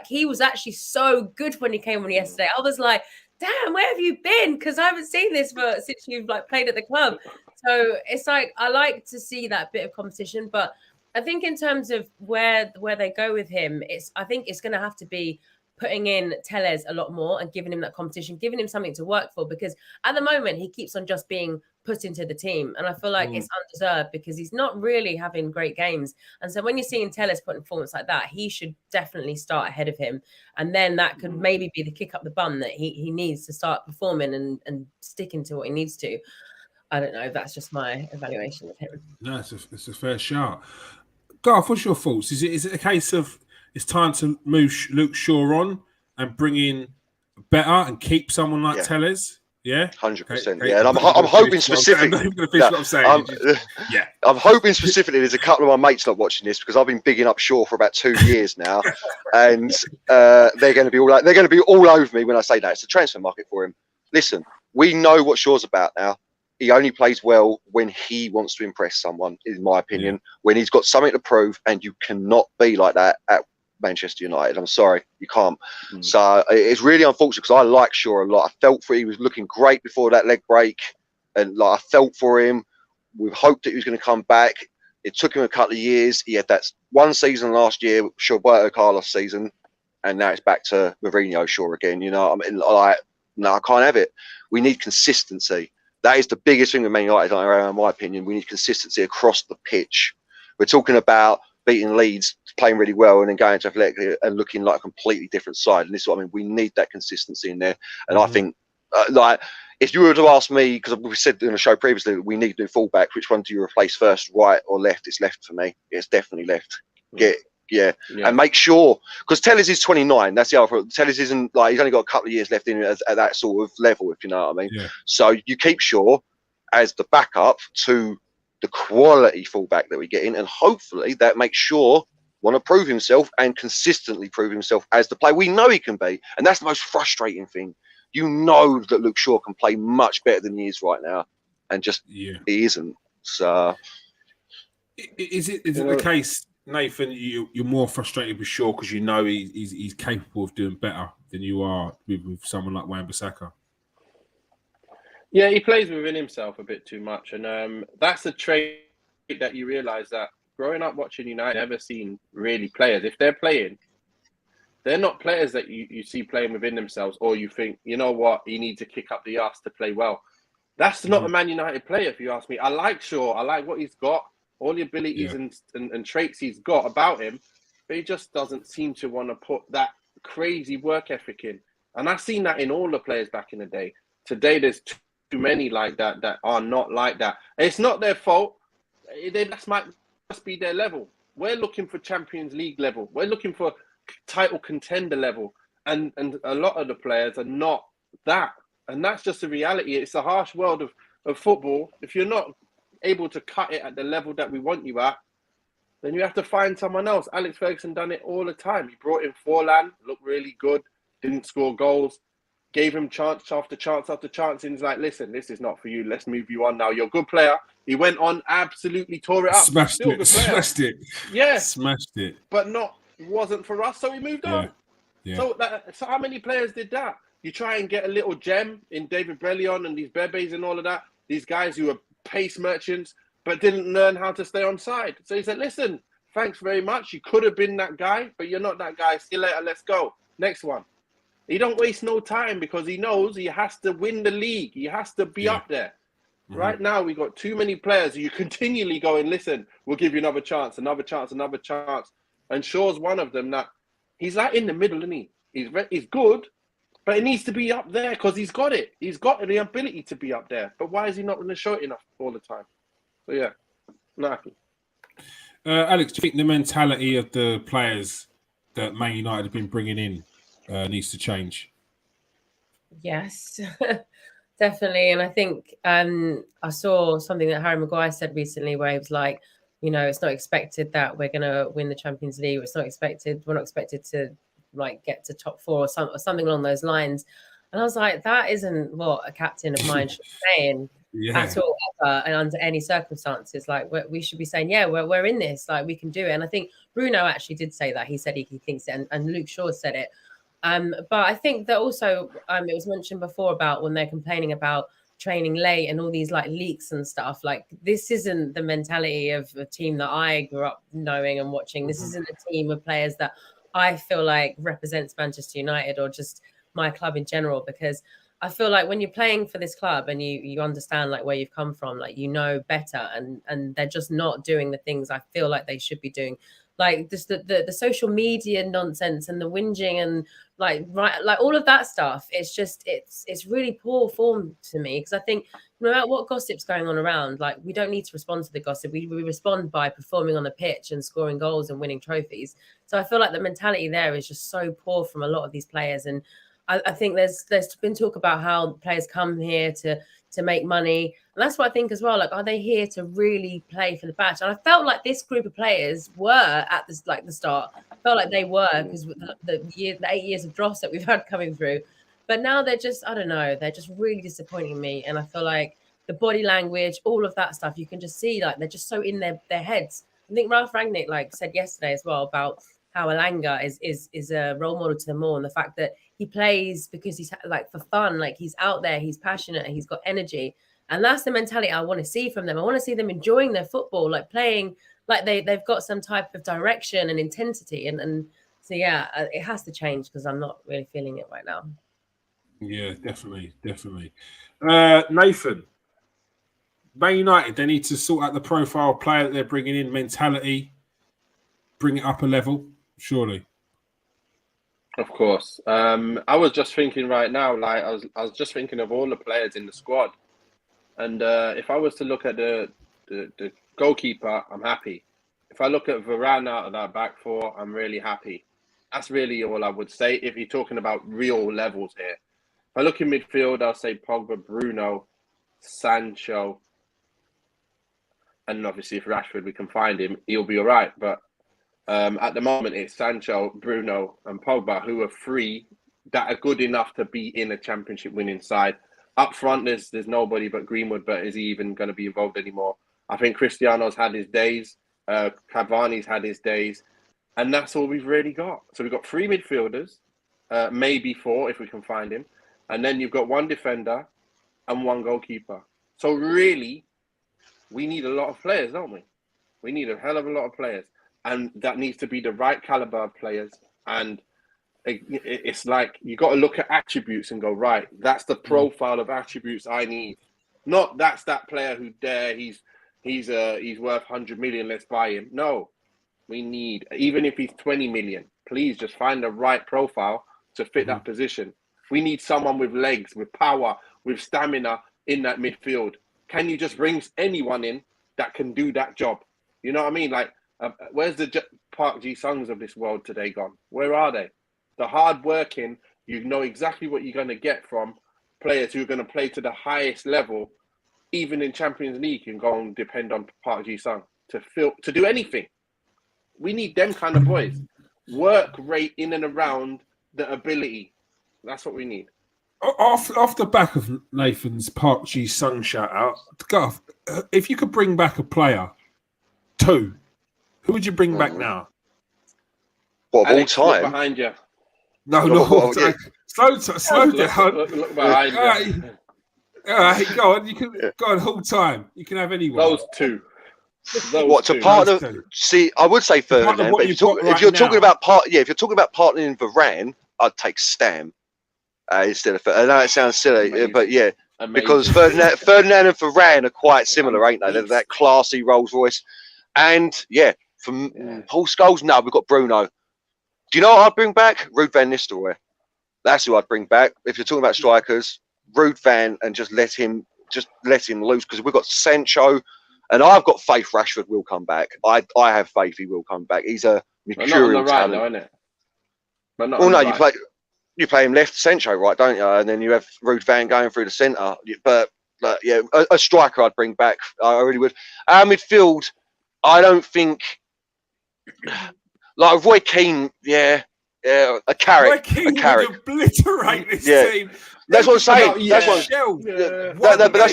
he was actually so good when he came on yesterday. I was like, damn, where have you been? Because I haven't seen this since you've played at the club. So it's like, I like to see that bit of competition. But I think in terms of where they go with him, I think it's going to have to be putting in Telles a lot more and giving him that competition, giving him something to work for, because at the moment he keeps on just being put into the team. And I feel like it's undeserved because he's not really having great games. And so when you're seeing Telles put in performance like that, he should definitely start ahead of him. And then that could maybe be the kick up the bum that he needs to start performing and sticking to what he needs to. I don't know. That's just my evaluation of him. No, it's a fair shout. Garth, what's your thoughts? Is it a case of it's time to move Luke Shaw on and bring in better and keep someone like Telles? Yeah, 100%. Yeah, and I'm hoping specifically. I'm going to finish what I'm saying. I'm hoping specifically. There's a couple of my mates not watching this because I've been bigging up Shaw for about 2 years now, and they're going to be all over me when I say that. It's a transfer market for him. Listen, we know what Shaw's about now. He only plays well when he wants to impress someone, in my opinion. When he's got something to prove, and you cannot be like that at Manchester United. I'm sorry, you can't. So it's really unfortunate because I like Shaw a lot. I felt for he was looking great before that leg break, and I felt for him. We've hoped that he was going to come back. It took him a couple of years. He had that one season last year, Roberto Carlos season, and now it's back to Mourinho Shaw again. You know, I mean, like, no, I can't have it. We need consistency. That is the biggest thing with Man United, in my opinion. We need consistency across the pitch. We're talking about beating Leeds, playing really well, and then going to Atletico and looking like a completely different side. And this is what I mean. We need that consistency in there. And I think, like, if you were to ask me, because we said in the show previously, we need new fullbacks. Which one do you replace first, right or left? It's left for me. It's definitely left. And make sure, because Telles is 29. That's the other problem. Telles isn't like, he's only got a couple of years left in at that sort of level, if you know what I mean. So you keep Shaw as the backup to the quality fullback that we get in, and hopefully that makes Shaw want to prove himself and consistently prove himself as the player we know he can be. And that's the most frustrating thing. You know that Luke Shaw can play much better than he is right now, and just he isn't. So is it the case, Nathan, you're more frustrated with Shaw because you know he's capable of doing better than you are with someone like Wan-Bissaka? Yeah, he plays within himself a bit too much, and that's a trait that you realise that growing up watching United, I've never seen really players. If they're playing, they're not players that you see playing within themselves, or you think, you know what, he needs to kick up the arse to play well. That's not a Man United player, if you ask me. I like Shaw. I like what he's got, all the abilities and traits he's got about him, but he just doesn't seem to want to put that crazy work ethic in. And I've seen that in all the players back in the day. Today, there's too many like that are not like that. And it's not their fault. That might just be their level. We're looking for Champions League level. We're looking for title contender level. And a lot of the players are not that. And that's just the reality. It's a harsh world of football. If you're not able to cut it at the level that we want you at, then you have to find someone else. Alex Ferguson done it all the time. He brought in Forlan, looked really good, didn't score goals, gave him chance after chance after chance, and he's like, listen, this is not for you. Let's move you on now. You're a good player. He went on, absolutely tore it up. Smashed it. Yeah. Smashed it. But wasn't for us, so he moved on. Yeah. So how many players did that? You try and get a little gem in David Brellion and these Bebes and all of that. These guys who are pace merchants, but didn't learn how to stay on side. So he said, listen, thanks very much. You could have been that guy, but you're not that guy. See you later. Let's go. Next one. He don't waste no time because he knows he has to win the league. He has to be up there. Right now, we got too many players who you continually going, listen, we'll give you another chance, another chance, another chance. And Shaw's one of them that he's like in the middle, isn't he? He's good, but it needs to be up there because he's got it. He's got the ability to be up there. But why is he not going to show it enough all the time? So, yeah, not happy. Alex, do you think the mentality of the players that Man United have been bringing in needs to change? Yes, definitely. And I think I saw something that Harry Maguire said recently where he was like, you know, it's not expected that we're going to win the Champions League. We're not expected to like get to top four or something along those lines. And I was like, that isn't what a captain of mine should be saying at all, ever, and under any circumstances. Like we should be saying, yeah, we're in this, like we can do it. And I think Bruno actually did say that. He said he thinks it, and Luke Shaw said it. But I think that also it was mentioned before about when they're complaining about training late and all these like leaks and stuff. Like this isn't the mentality of a team that I grew up knowing and watching. This isn't a team of players that I feel like represents Manchester United or just my club in general, because I feel like when you're playing for this club and you understand like where you've come from, like you know better, and they're just not doing the things I feel like they should be doing. Like just the social media nonsense and the whinging and like all of that stuff. It's just it's really poor form to me, because I think no matter what gossip's going on around, like we don't need to respond to the gossip. We respond by performing on the pitch and scoring goals and winning trophies. So I feel like the mentality there is just so poor from a lot of these players. And I think there's been talk about how players come here to make money. And that's what I think as well. Like, are they here to really play for the badge? And I felt like this group of players were at this, like the start. I felt like they were, because the 8 years of dross that we've had coming through. But now they're just, I don't know, they're just really disappointing me. And I feel like the body language, all of that stuff, you can just see like they're just so in their heads. I think Ralph Rangnick like said yesterday as well about how Elanga is a role model to them all, and the fact that he plays because he's like for fun, like he's out there, he's passionate, he's got energy, and that's the mentality I want to see from them. I want to see them enjoying their football, like playing like they've got some type of direction and intensity, and so yeah, it has to change because I'm not really feeling it right now. Yeah, definitely. Nathan, Man United, they need to sort out the profile player that they're bringing in, mentality, bring it up a level, surely. Of course. I was just thinking right now, like I was just thinking of all the players in the squad, and if I was to look at the goalkeeper, I'm happy. If I look at Varane out of that back four, I'm really happy. That's really all I would say if you're talking about real levels here. If I look in midfield, I'll say Pogba, Bruno, Sancho, and obviously if Rashford we can find him, he'll be all right. But at the moment, it's Sancho, Bruno, and Pogba who are free that are good enough to be in a championship winning side. Up front, there's nobody but Greenwood, but is he even going to be involved anymore? I think Cristiano's had his days, Cavani's had his days, and that's all we've really got. So we've got 3 midfielders, maybe 4 if we can find him, and then you've got 1 defender and 1 goalkeeper. So really, we need a lot of players, don't we? We need a hell of a lot of players. And that needs to be the right caliber of players. And it's like you got to look at attributes and go, right, that's the profile of attributes I need. Not that's that player who he's worth 100 million, let's buy him. No, we need, even if he's 20 million, please just find the right profile to fit that position. We need someone with legs, with power, with stamina in that midfield. Can you just bring anyone in that can do that job? You know what I mean? Like, where's the Park Ji-sungs of this world today gone? Where are they? The hard working, you know exactly what you're going to get from players who are going to play to the highest level, even in Champions League, and go and depend on Park Ji-sung to do anything. We need them kind of boys. Work rate in and around the ability. That's what we need. Off the back of Nathan's Park Ji-sung shout out, Garth, if you could bring back a player, 2, who would you bring back now? What, of Alex, all time? Look behind you. No, yeah. Slow down. Look behind you. All right, go on. You can go on whole time. You can have anyone. Those 2. What to partner? See, I would say Ferdinand, but if you're talking about partnering Varane, I'd take Stam instead of. I know it sounds silly, amazing. But yeah, amazing. Because Ferdinand and Varane are quite similar, ain't they? They're that classy Rolls Royce, and yeah, from Paul Scholes. No, we've got Bruno. Do you know what I'd bring back? Ruud van Nistelrooy. That's who I'd bring back. If you're talking about strikers, Ruud van, and just let him loose, because we've got Sancho. And I've got faith Rashford will come back. I have faith he will come back. He's a mercurial talent. Though, isn't it? But not no, you play him left, Sancho right, don't you? And then you have Ruud van going through the centre. But yeah, a striker I'd bring back. I really would. Our midfield, I don't think like Roy Keane. Yeah, a carrot. Roy Keane would obliterate this team. That's what I'm saying. That's what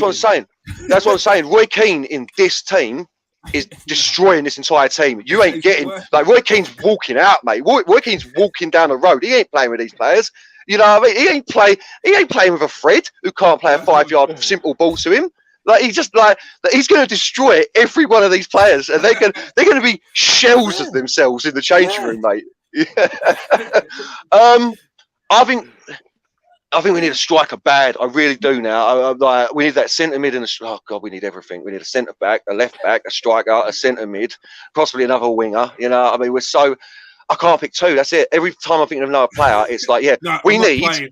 I'm saying. That's what I'm saying. Roy Keane in this team is destroying this entire team. You ain't getting like Roy Keane's walking out, mate. Roy Keane's walking down the road. He ain't playing with these players. You know what I mean? He ain't playing with a Fred who can't play a 5-yard simple ball to him. Like he's just like he's going to destroy every one of these players, and they're going to be shells of themselves in the changing room, mate. I think we need a striker bad. I really do now. Like, we need that centre mid and oh god, we need everything. We need a centre back, a left back, a striker, a centre mid, possibly another winger. You know, I mean, I can't pick two. That's it. Every time I think of another player, it's like, we need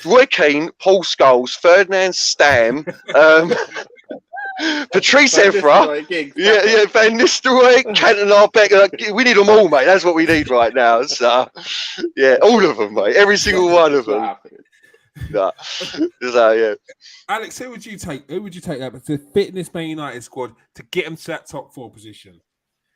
Roy Keane, Paul Scholes, Ferdinand Stam, Patrice Evra, Van Nistelrooy, Cantona, Becker. We need them all, mate. That's what we need right now. So, all of them, mate. Every single one of them. Alex, who would you take? Who would you take that to fit in this Man United squad to get them to that top 4 position?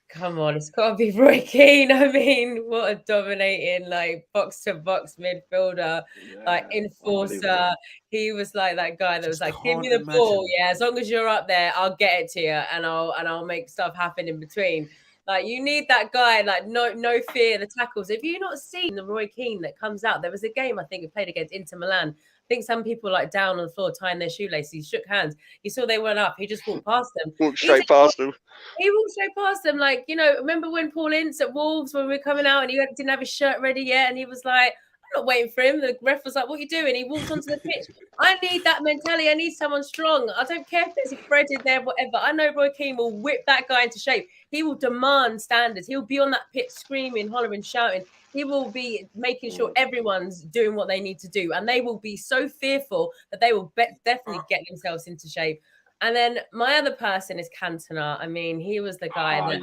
Come on, it's got to be Roy Keane. I mean, what a dominating, like, box-to-box midfielder, like, enforcer. He was like that guy that was like, give me the ball. Yeah, as long as you're up there, I'll get it to you, and I'll make stuff happen in between. Like, you need that guy, like, no fear, the tackles. If you've not seen the Roy Keane that comes out, there was a game, I think, we played against Inter Milan. I think some people like down on the floor tying their shoelaces. He shook hands. He saw they went up. He just walked past them. Walked straight past them. He walked straight past them. Like, remember when Paul Ince at Wolves, when we were coming out and he didn't have his shirt ready yet, and he was like, I'm not waiting for him. The ref was like, what are you doing? He walked onto the pitch. I need that mentality. I need someone strong. I don't care if there's a Fred in there, whatever. I know Roy Keane will whip that guy into shape. He will demand standards. He'll be on that pitch screaming, hollering, shouting. He will be making sure everyone's doing what they need to do. And they will be so fearful that they will definitely get themselves into shape. And then my other person is Cantona. I mean, he was the guy that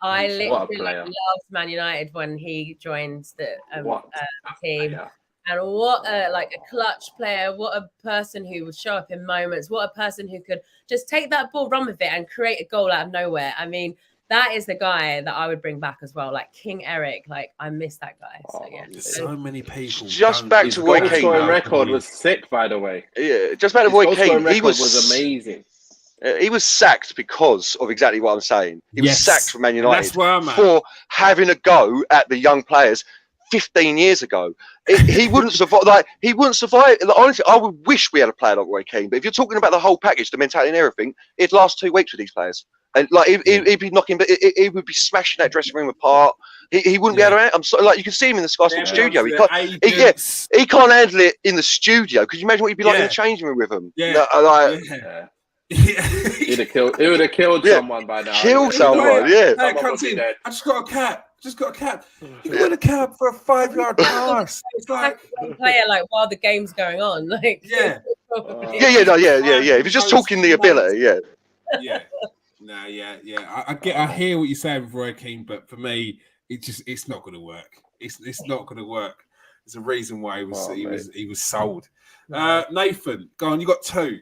I literally loved Man United when he joined the team. Yeah. And what a clutch player, what a person who would show up in moments, what a person who could just take that ball, run with it and create a goal out of nowhere. I mean, that is the guy that I would bring back as well, like King Eric. Like, I miss that guy. So so many people. Just back to Roy Keane. His goal record was sick, by the way. Yeah, just back to Roy Keane. He was amazing. He was sacked because of exactly what I'm saying. He was sacked from Man United for having a go at the young players 15 years ago. He wouldn't survive. He wouldn't survive. Honestly, I would wish we had a player like Roy Keane. But if you're talking about the whole package, the mentality and everything, it'd last 2 weeks with these players. And he'd be knocking, but he would be smashing that dressing room apart. He wouldn't be able to. I'm sorry, you can see him in the Sky Sports studio. He can't handle it in the studio. Could you imagine what he'd be like in the changing room with him? He'd have killed. He would have killed someone by now. Kill someone, I just got a cap. You win a cap for a 5-yard pass. It's like player, while the game's going on, If you're just talking the ability, I hear what you're saying with Roy Keane, but for me, it's not going to work. It's not going to work. There's a reason why he was sold. Nathan, go on. You got two.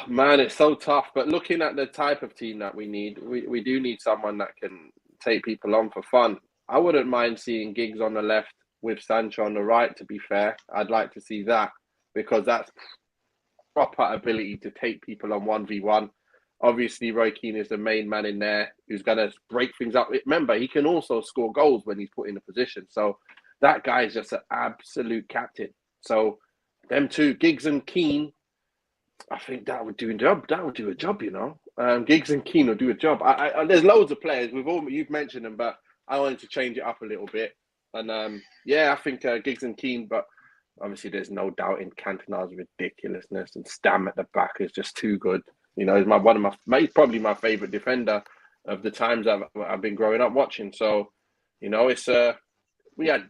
Man, it's so tough. But looking at the type of team that we need, we do need someone that can take people on for fun. I wouldn't mind seeing Giggs on the left with Sancho on the right, to be fair. I'd like to see that because that's proper ability to take people on 1v1. Obviously, Roy Keane is the main man in there who's going to break things up. Remember, he can also score goals when he's put in a position. So that guy is just an absolute captain. So them two, Giggs and Keane, I think that would do a job. Giggs and Keane will do a job. There's loads of players. You've mentioned them, but I wanted to change it up a little bit. And I think Giggs and Keane, but obviously there's no doubt in Cantona's ridiculousness, and Stam at the back is just too good. He's he's probably my favourite defender of the times I've been growing up watching. So, it's we had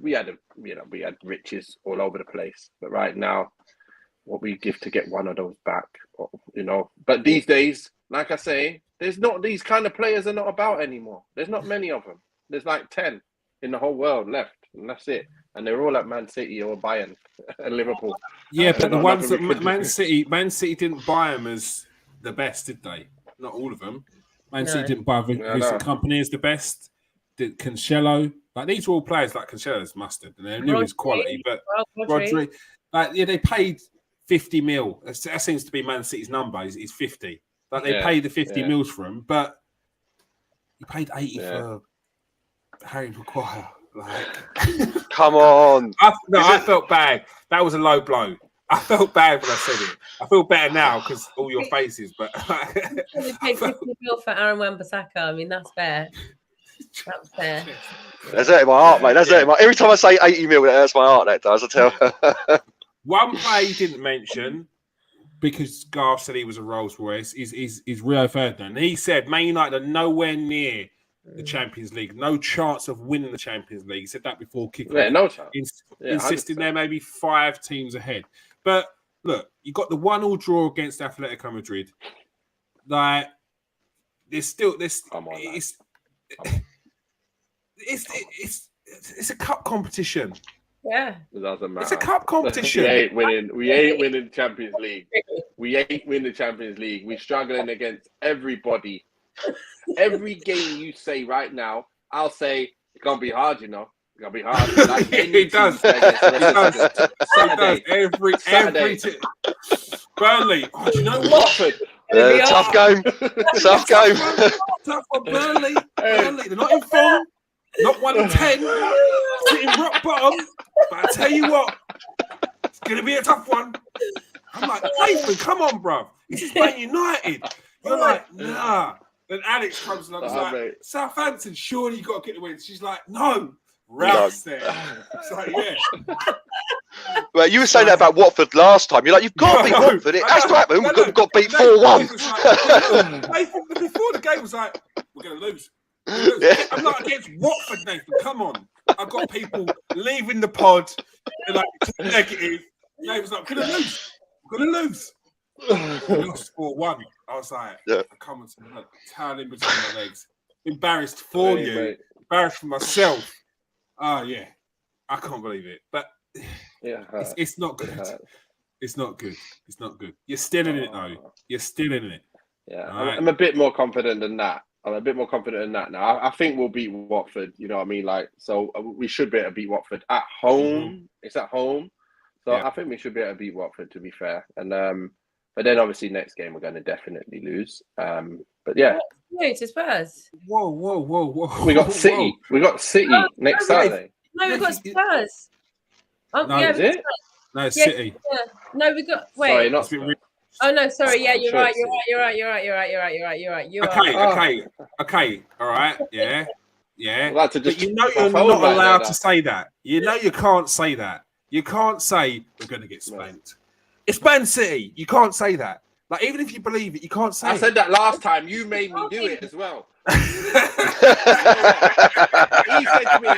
riches all over the place, but right now, what we give to get one of those back, But these days, like I say, these kind of players are not about anymore. There's not many of them. There's like 10 in the whole world left, and that's it. And they're all at Man City or Bayern and Liverpool. Yeah, but the ones that Man City didn't buy them as the best, did they? Not all of them. Man City didn't buy Vincent Kompany as the best. Did Cancelo? These were all players like Cancelo's mustard, and they knew his quality. But Rodri, they paid 50 mil. That seems to be Man City's number. Is 50. They paid the 50 mils for him, but you paid 80 for Harry Maguire. Come on. I felt bad. That was a low blow. I felt bad when I said it. I feel better now because all your faces. But We paid 50 mil for Aaron Wan-Bissaka. I mean, that's fair. That's fair. That's it in my heart, mate. That's it. In my... Every time I say 80 mil, that hurts my heart. That does. I tell. One player you didn't mention because Garth said he was a Rolls Royce is Rio Ferdinand. He said Man United are nowhere near the Champions League. No chance of winning the Champions League. He said that before kickoff. Yeah, no chance. Insisting they're maybe 5 teams ahead. But look, you got the 1-1 draw against Atletico Madrid. Like, there's still this. It's a cup competition. Yeah, it doesn't matter. It's a cup competition. We ain't winning Champions League. We ain't winning the Champions League. We're struggling against everybody. Every game you say right now, I'll say it's gonna be hard. You know, it's gonna be hard. Like it does. Every Burnley. Oh, do you know what? Tough game. Tough game. Tough for Burnley. Burnley. They're not in form. Not 1 in 10. Sitting rock bottom. But I tell you what, it's gonna be a tough one. I'm like, Nathan, come on, bruv. This is Man United. You're like, nah. Then Alex comes along and is like, Southampton, surely you got to get the win. She's like, no. Rouse there. It's like, yeah. Well, you were saying that about Watford last time. You're like, you've got to beat Watford. It has to happen. We've got beat 4-1. Nathan, before the game was like, we're going to lose. Yeah. I'm like, against Watford, Nathan. Come on. I've got people leaving the pod. They're like, negative. Nathan's like, we're going to lose. We're going to lose. We lost 4-1. I was like, I come on, towel in between my legs. Embarrassed for you. Mate. Embarrassed for myself. Oh, yeah. I can't believe it. But it's not good. It's not good. It's not good. You're still in it, though. You're still in it. Yeah, right? I'm a bit more confident than that. Now. I think we'll beat Watford. You know what I mean? Like, so we should be able to beat Watford at home. Mm-hmm. It's at home. So I think we should be able to beat Watford, to be fair. And but then obviously next game we're going to definitely lose. But yeah. No, to Spurs. Whoa. We got City. We got City next Saturday. No, we got Spurs. No, is it? No, it's City. Yeah. No, we got. Wait. Sorry, not Spurs. Oh no, sorry. Yeah, you're right. Okay. All right. Yeah. Like but you know you're not allowed to say that. You know you can't say that. You can't say we're going to get spanked. It's Man City. You can't say that. Like, even if you believe it, you can't say I said that last time. You made me do it as well. He said to me,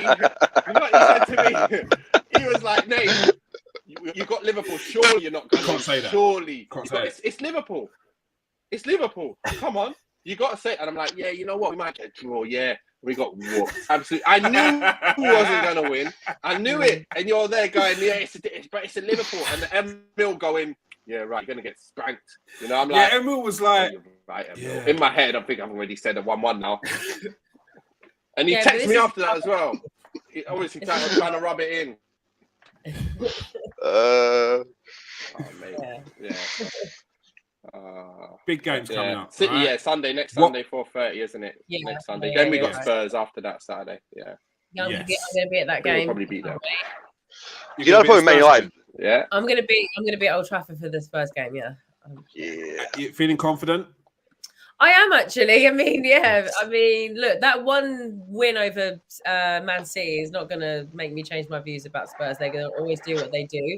he was like, Nate, you got Liverpool. Surely you're not going to say that. Surely. It's Liverpool. It's Liverpool. Come on. You got to say it. And I'm like, yeah, you know what? We might get a draw. Yeah. We got whooped. Absolutely. I knew who wasn't going to win. I knew it. And you're there going, yeah, it's a Liverpool. And the Emil going, yeah, right, you're going to get spanked. You know, I'm like... Yeah, Emil was like... Oh, right, Emil. Yeah. In my head, I think I've already said a 1-1 now. And he texted me after that as well. He obviously trying to rub it in. Oh, mate. Yeah. Big games coming up. City, right? Sunday, next Sunday, 4:30, isn't it? Yeah, next Sunday. Then we got Spurs after that Saturday. Yeah. I'm going to be at that game. We'll probably beat them. You know the point with Man United. Yeah. I'm going to be at Old Trafford for the Spurs game. Yeah. You feeling confident? I am actually. I mean, look, that one win over Man City is not going to make me change my views about Spurs. They're going to always do what they do.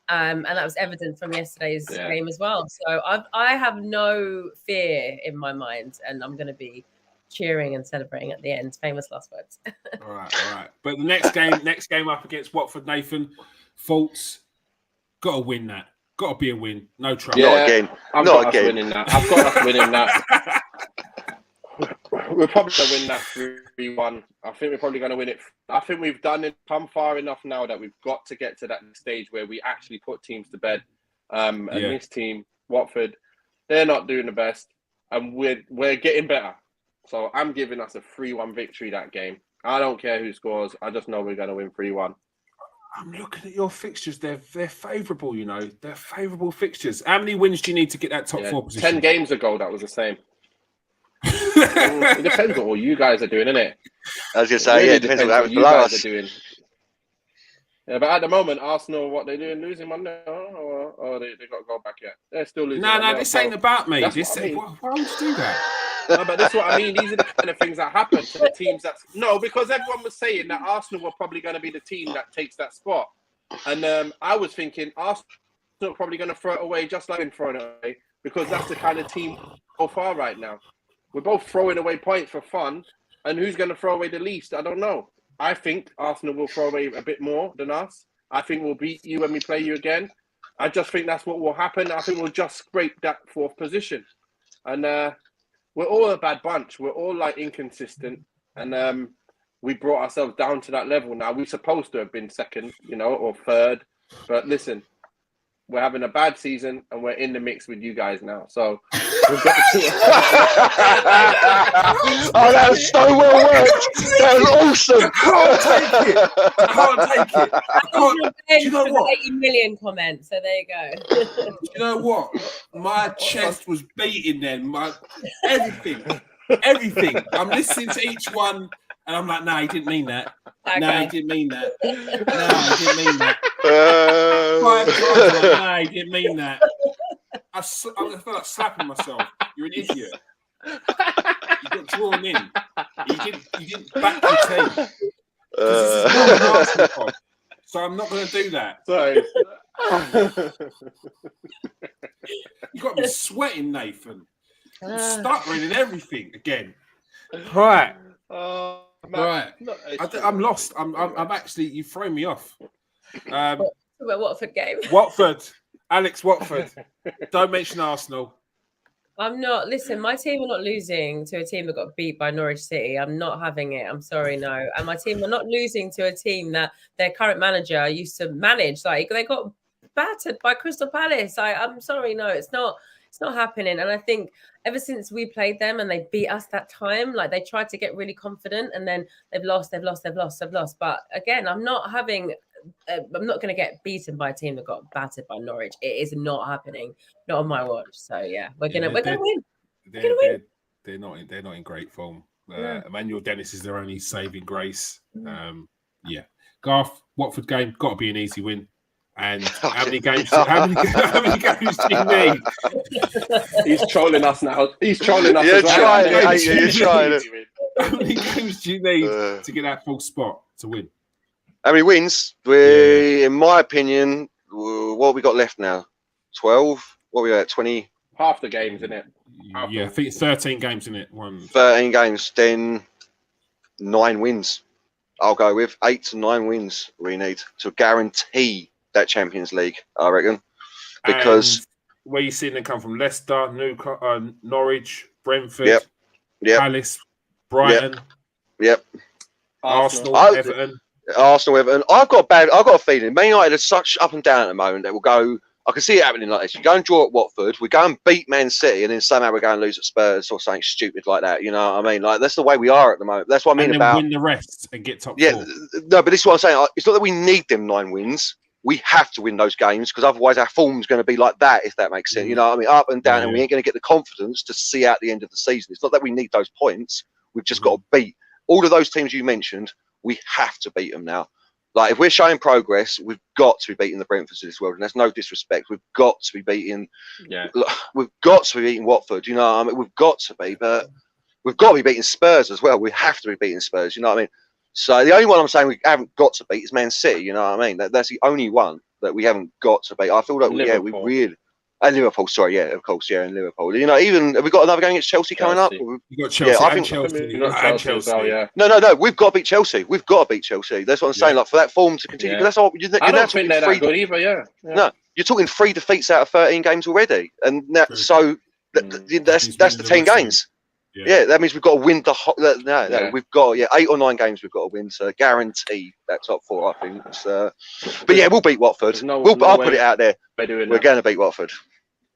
And that was evident from yesterday's game as well. So I have no fear in my mind, and I'm going to be cheering and celebrating at the end. Famous last words. All right. But the next game up against Watford, Nathan, Faults, got to win that. Got to be a win. No trouble. Not again. I've got us winning that. We're probably going to win that 3-1. I think we're probably going to win it. I think we've come far enough now that we've got to get to that stage where we actually put teams to bed. And this team, Watford, they're not doing the best, and we're getting better. So I'm giving us a 3-1 victory that game. I don't care who scores. I just know we're going to win 3-1. I'm looking at your fixtures. They're favourable, you know. They're favourable fixtures. How many wins do you need to get that top 4 position? 10 games ago, that was the same. It depends on what you guys are doing, innit? I was going to say, it depends on what you guys are doing. Yeah, but at the moment, Arsenal, what they're doing, losing Monday. know, or they got to go back yet. They're still losing. No, this ain't about me. That's This what I mean. why would you do that? No, but this is what I mean. These are the kind of things that happen to the teams because everyone was saying that Arsenal were probably going to be the team that takes that spot. And I was thinking Arsenal are probably going to throw it away just like in throwing it away because that's the kind of team so far right now. We're both throwing away points for fun. And who's going to throw away the least? I don't know. I think Arsenal will throw away a bit more than us. I think we'll beat you when we play you again. I just think that's what will happen. I think we'll just scrape that 4th position. And we're all a bad bunch. We're all like inconsistent. And we brought ourselves down to that level now. We're supposed to have been 2nd, or 3rd. But listen, we're having a bad season and we're in the mix with you guys now. So we've got to... Oh, that was so well worked. That was awesome. I can't take it. Do you know what? 80 million comments. So there you go. Do you know what? My chest was beating then. Everything. I'm listening to each one and I'm like, he didn't mean that. Okay. No, he didn't mean that. No, he didn't mean that. 5 times, no, he didn't mean that. I felt like slapping myself. You're an idiot. You got drawn in. You didn't back your team. This is not an Arsenal pod, so I'm not going to do that. Sorry. You got me sweating, Nathan. I'm stuttering and everything again. Right. Right. I'm lost. I'm actually. You throw me off. Watford game. Watford. Alex Watford. Don't mention Arsenal. I'm not. Listen, my team are not losing to a team that got beat by Norwich City. I'm not having it. I'm sorry, no. And my team are not losing to a team that their current manager used to manage. Like they got battered by Crystal Palace. I'm sorry, no, it's not happening. And I think ever since we played them and they beat us that time, like they tried to get really confident and then they've lost. But again, I'm not going to get beaten by a team that got battered by Norwich. It is not happening. Not on my watch. So yeah, we're gonna win. They're not in great form. Emmanuel Dennis is their only saving grace. Garth, Watford game got to be an easy win. And how many games do you need? He's trolling us now. He's trolling us. You're trying it. You're trying it. How many games do you need to get that full spot to win? How many wins? In my opinion, what have we got left now? 12? What are we at? 20? Half the games, isn't it? I think it's 13 games in it. 13 games, then 9 wins. I'll go with 8 to 9 wins we need to guarantee that Champions League, I reckon. Because where you seeing them come from? Leicester, Newcastle, Norwich, Brentford, Palace, Brighton, Arsenal, Everton. I've got a feeling Man United are such up and down at the moment that we'll go. I can see it happening like this. You go and draw at Watford, we go and beat Man City, and then somehow we're going to lose at Spurs or something stupid like that. You know what I mean? Like that's the way we are at the moment. That's what I mean and then win the rest and get top 4. No, but this is what I'm saying. It's not that we need them 9 wins. We have to win those games because otherwise our form's going to be like that, if that makes sense. You know what I mean? Up and down, and we ain't going to get the confidence to see out the end of the season. It's not that we need those points. We've just got to beat all of those teams you mentioned. We have to beat them now. Like if we're showing progress, we've got to be beating the Brentfords of this world, and that's no disrespect. We've got to be beating. We've got to be beating Watford. You know what I mean? We've got to be, but we've got to be beating Spurs as well. We have to be beating Spurs. You know what I mean? So the only one I'm saying we haven't got to beat is Man City. You know what I mean? That's the only one that we haven't got to beat. I feel like we really. And Liverpool, sorry, of course, and Liverpool. You know, even have we got another game against Chelsea coming up? You got Chelsea, I think Chelsea. No, we've got to beat Chelsea. We've got to beat Chelsea. That's what I'm saying. Like for that form to continue, because that's all. I don't think they're that good either. No, you're talking 3 defeats out of 13 games already, and that's the 10 games. Yeah, that means we've got to win the whole. We've got 8 or 9 games we've got to win to guarantee that top 4. I think. But yeah, we'll beat Watford. I'll put it out there. We're going to beat Watford.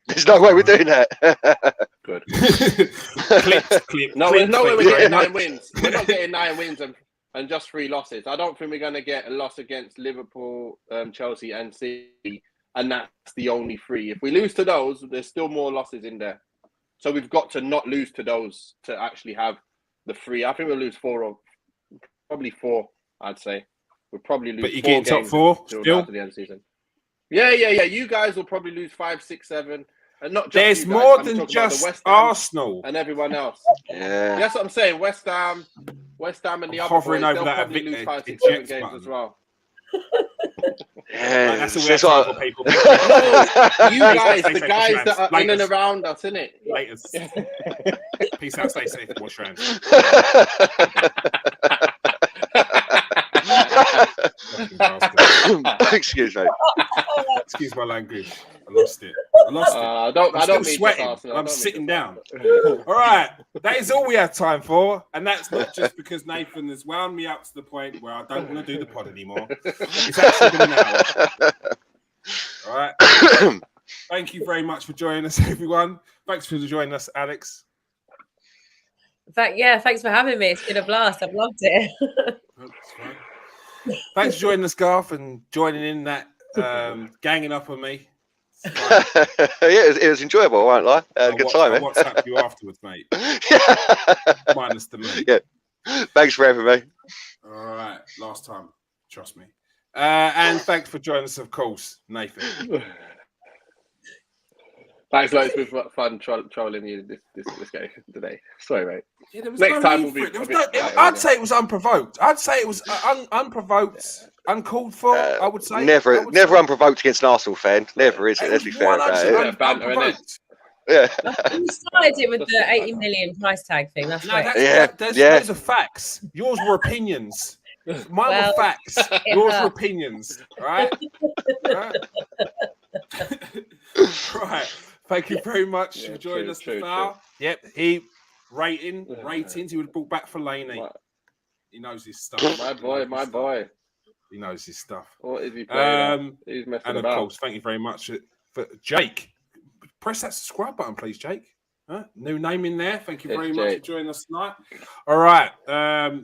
There's no way we're doing that. Good. Clip. No, there's no way we're getting 9 wins. We're not getting 9 wins and just 3 losses. I don't think we're going to get a loss against Liverpool, Chelsea, and City, and that's the only 3. If we lose to those, there's still more losses in there. So we've got to not lose to those to actually have the 3. I think we'll lose 4 or probably 4. I'd say we'll probably lose. But you 4 get top 4 still to the end of the season. Yeah. You guys will probably lose 5, 6, 7, and not just There's you guys. more I'm than talking about just the West Ham Arsenal and everyone else. Yeah. That's what I'm saying. West Ham, and the other hovering boys, over they'll that probably lose 5, 6, eject 7 games button. as well. Yeah, Right, that's all we it's have time like- for, people. You guys, Stay the safe, guys wash that your are in and hands. around us, innit? Later. Peace out. Stay safe. Wash your hands. Fucking bastard. Excuse me. Excuse my language. I lost it. I don't I'm still mean sweating. just Arsenal. I'm sitting down. All right. That is all we have time for. And that's not just because Nathan has wound me up to the point where I don't want to do the pod anymore. It's actually been an hour. All right. Thank you very much for joining us, everyone. Thanks for joining us, Alex. Thanks for having me. It's been a blast. I've loved it. Thanks for joining us, Garth, and joining in that ganging up on me. It was enjoyable, I won't lie. Good time, I'll WhatsApp you afterwards, mate. Minus the me. Yeah. Thanks for having me. All right. Last time. Trust me. And thanks for joining us, of course, Nathan. Thanks, like, it's been fun trolling you this game today. Sorry, mate. Yeah, there was Next no time need we'll for be. it. I'd say it was unprovoked. I'd say it was unprovoked, uncalled for. I would say never unprovoked against an Arsenal fan. Never is it? Let's be fair about it. Yeah, banter, innit? Yeah. You started it with the 80 million price tag thing. That's right. Those are facts. Yours were opinions. Mine were facts. Yours were opinions. Right? Right. Thank you very much for joining us. Yep. Ratings. He would brought back for Laney. He knows his stuff. My boy. He knows his stuff. What is he playing? He's messing and of about. course, thank you very much for Jake. Press that subscribe button, please, Jake. New name in there. Thank you very much for joining us tonight. All right. Go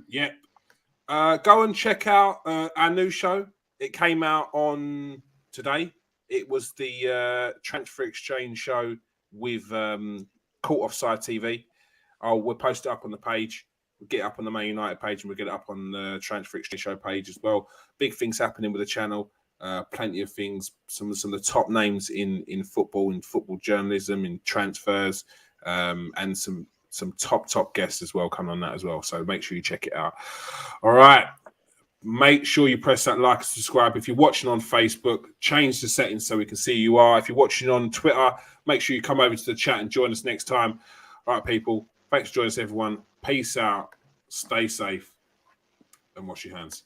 and check out our new show. It came out on today. It was the Transfer Exchange show with Caught Offside TV. We'll post it up on the page. We'll get it up on the Man United page and we'll get it up on the Transfer Exchange show page as well. Big things happening with the channel. Plenty of things. Some of the top names in football journalism, in transfers, and some top guests as well coming on that as well. So make sure you check it out. All right. Make sure you press that like and subscribe. If you're watching on Facebook, change the settings so we can see who you are. If you're watching on Twitter, make sure you come over to the chat and join us next time. All right, people. Thanks for joining us, everyone. Peace out. Stay safe and wash your hands.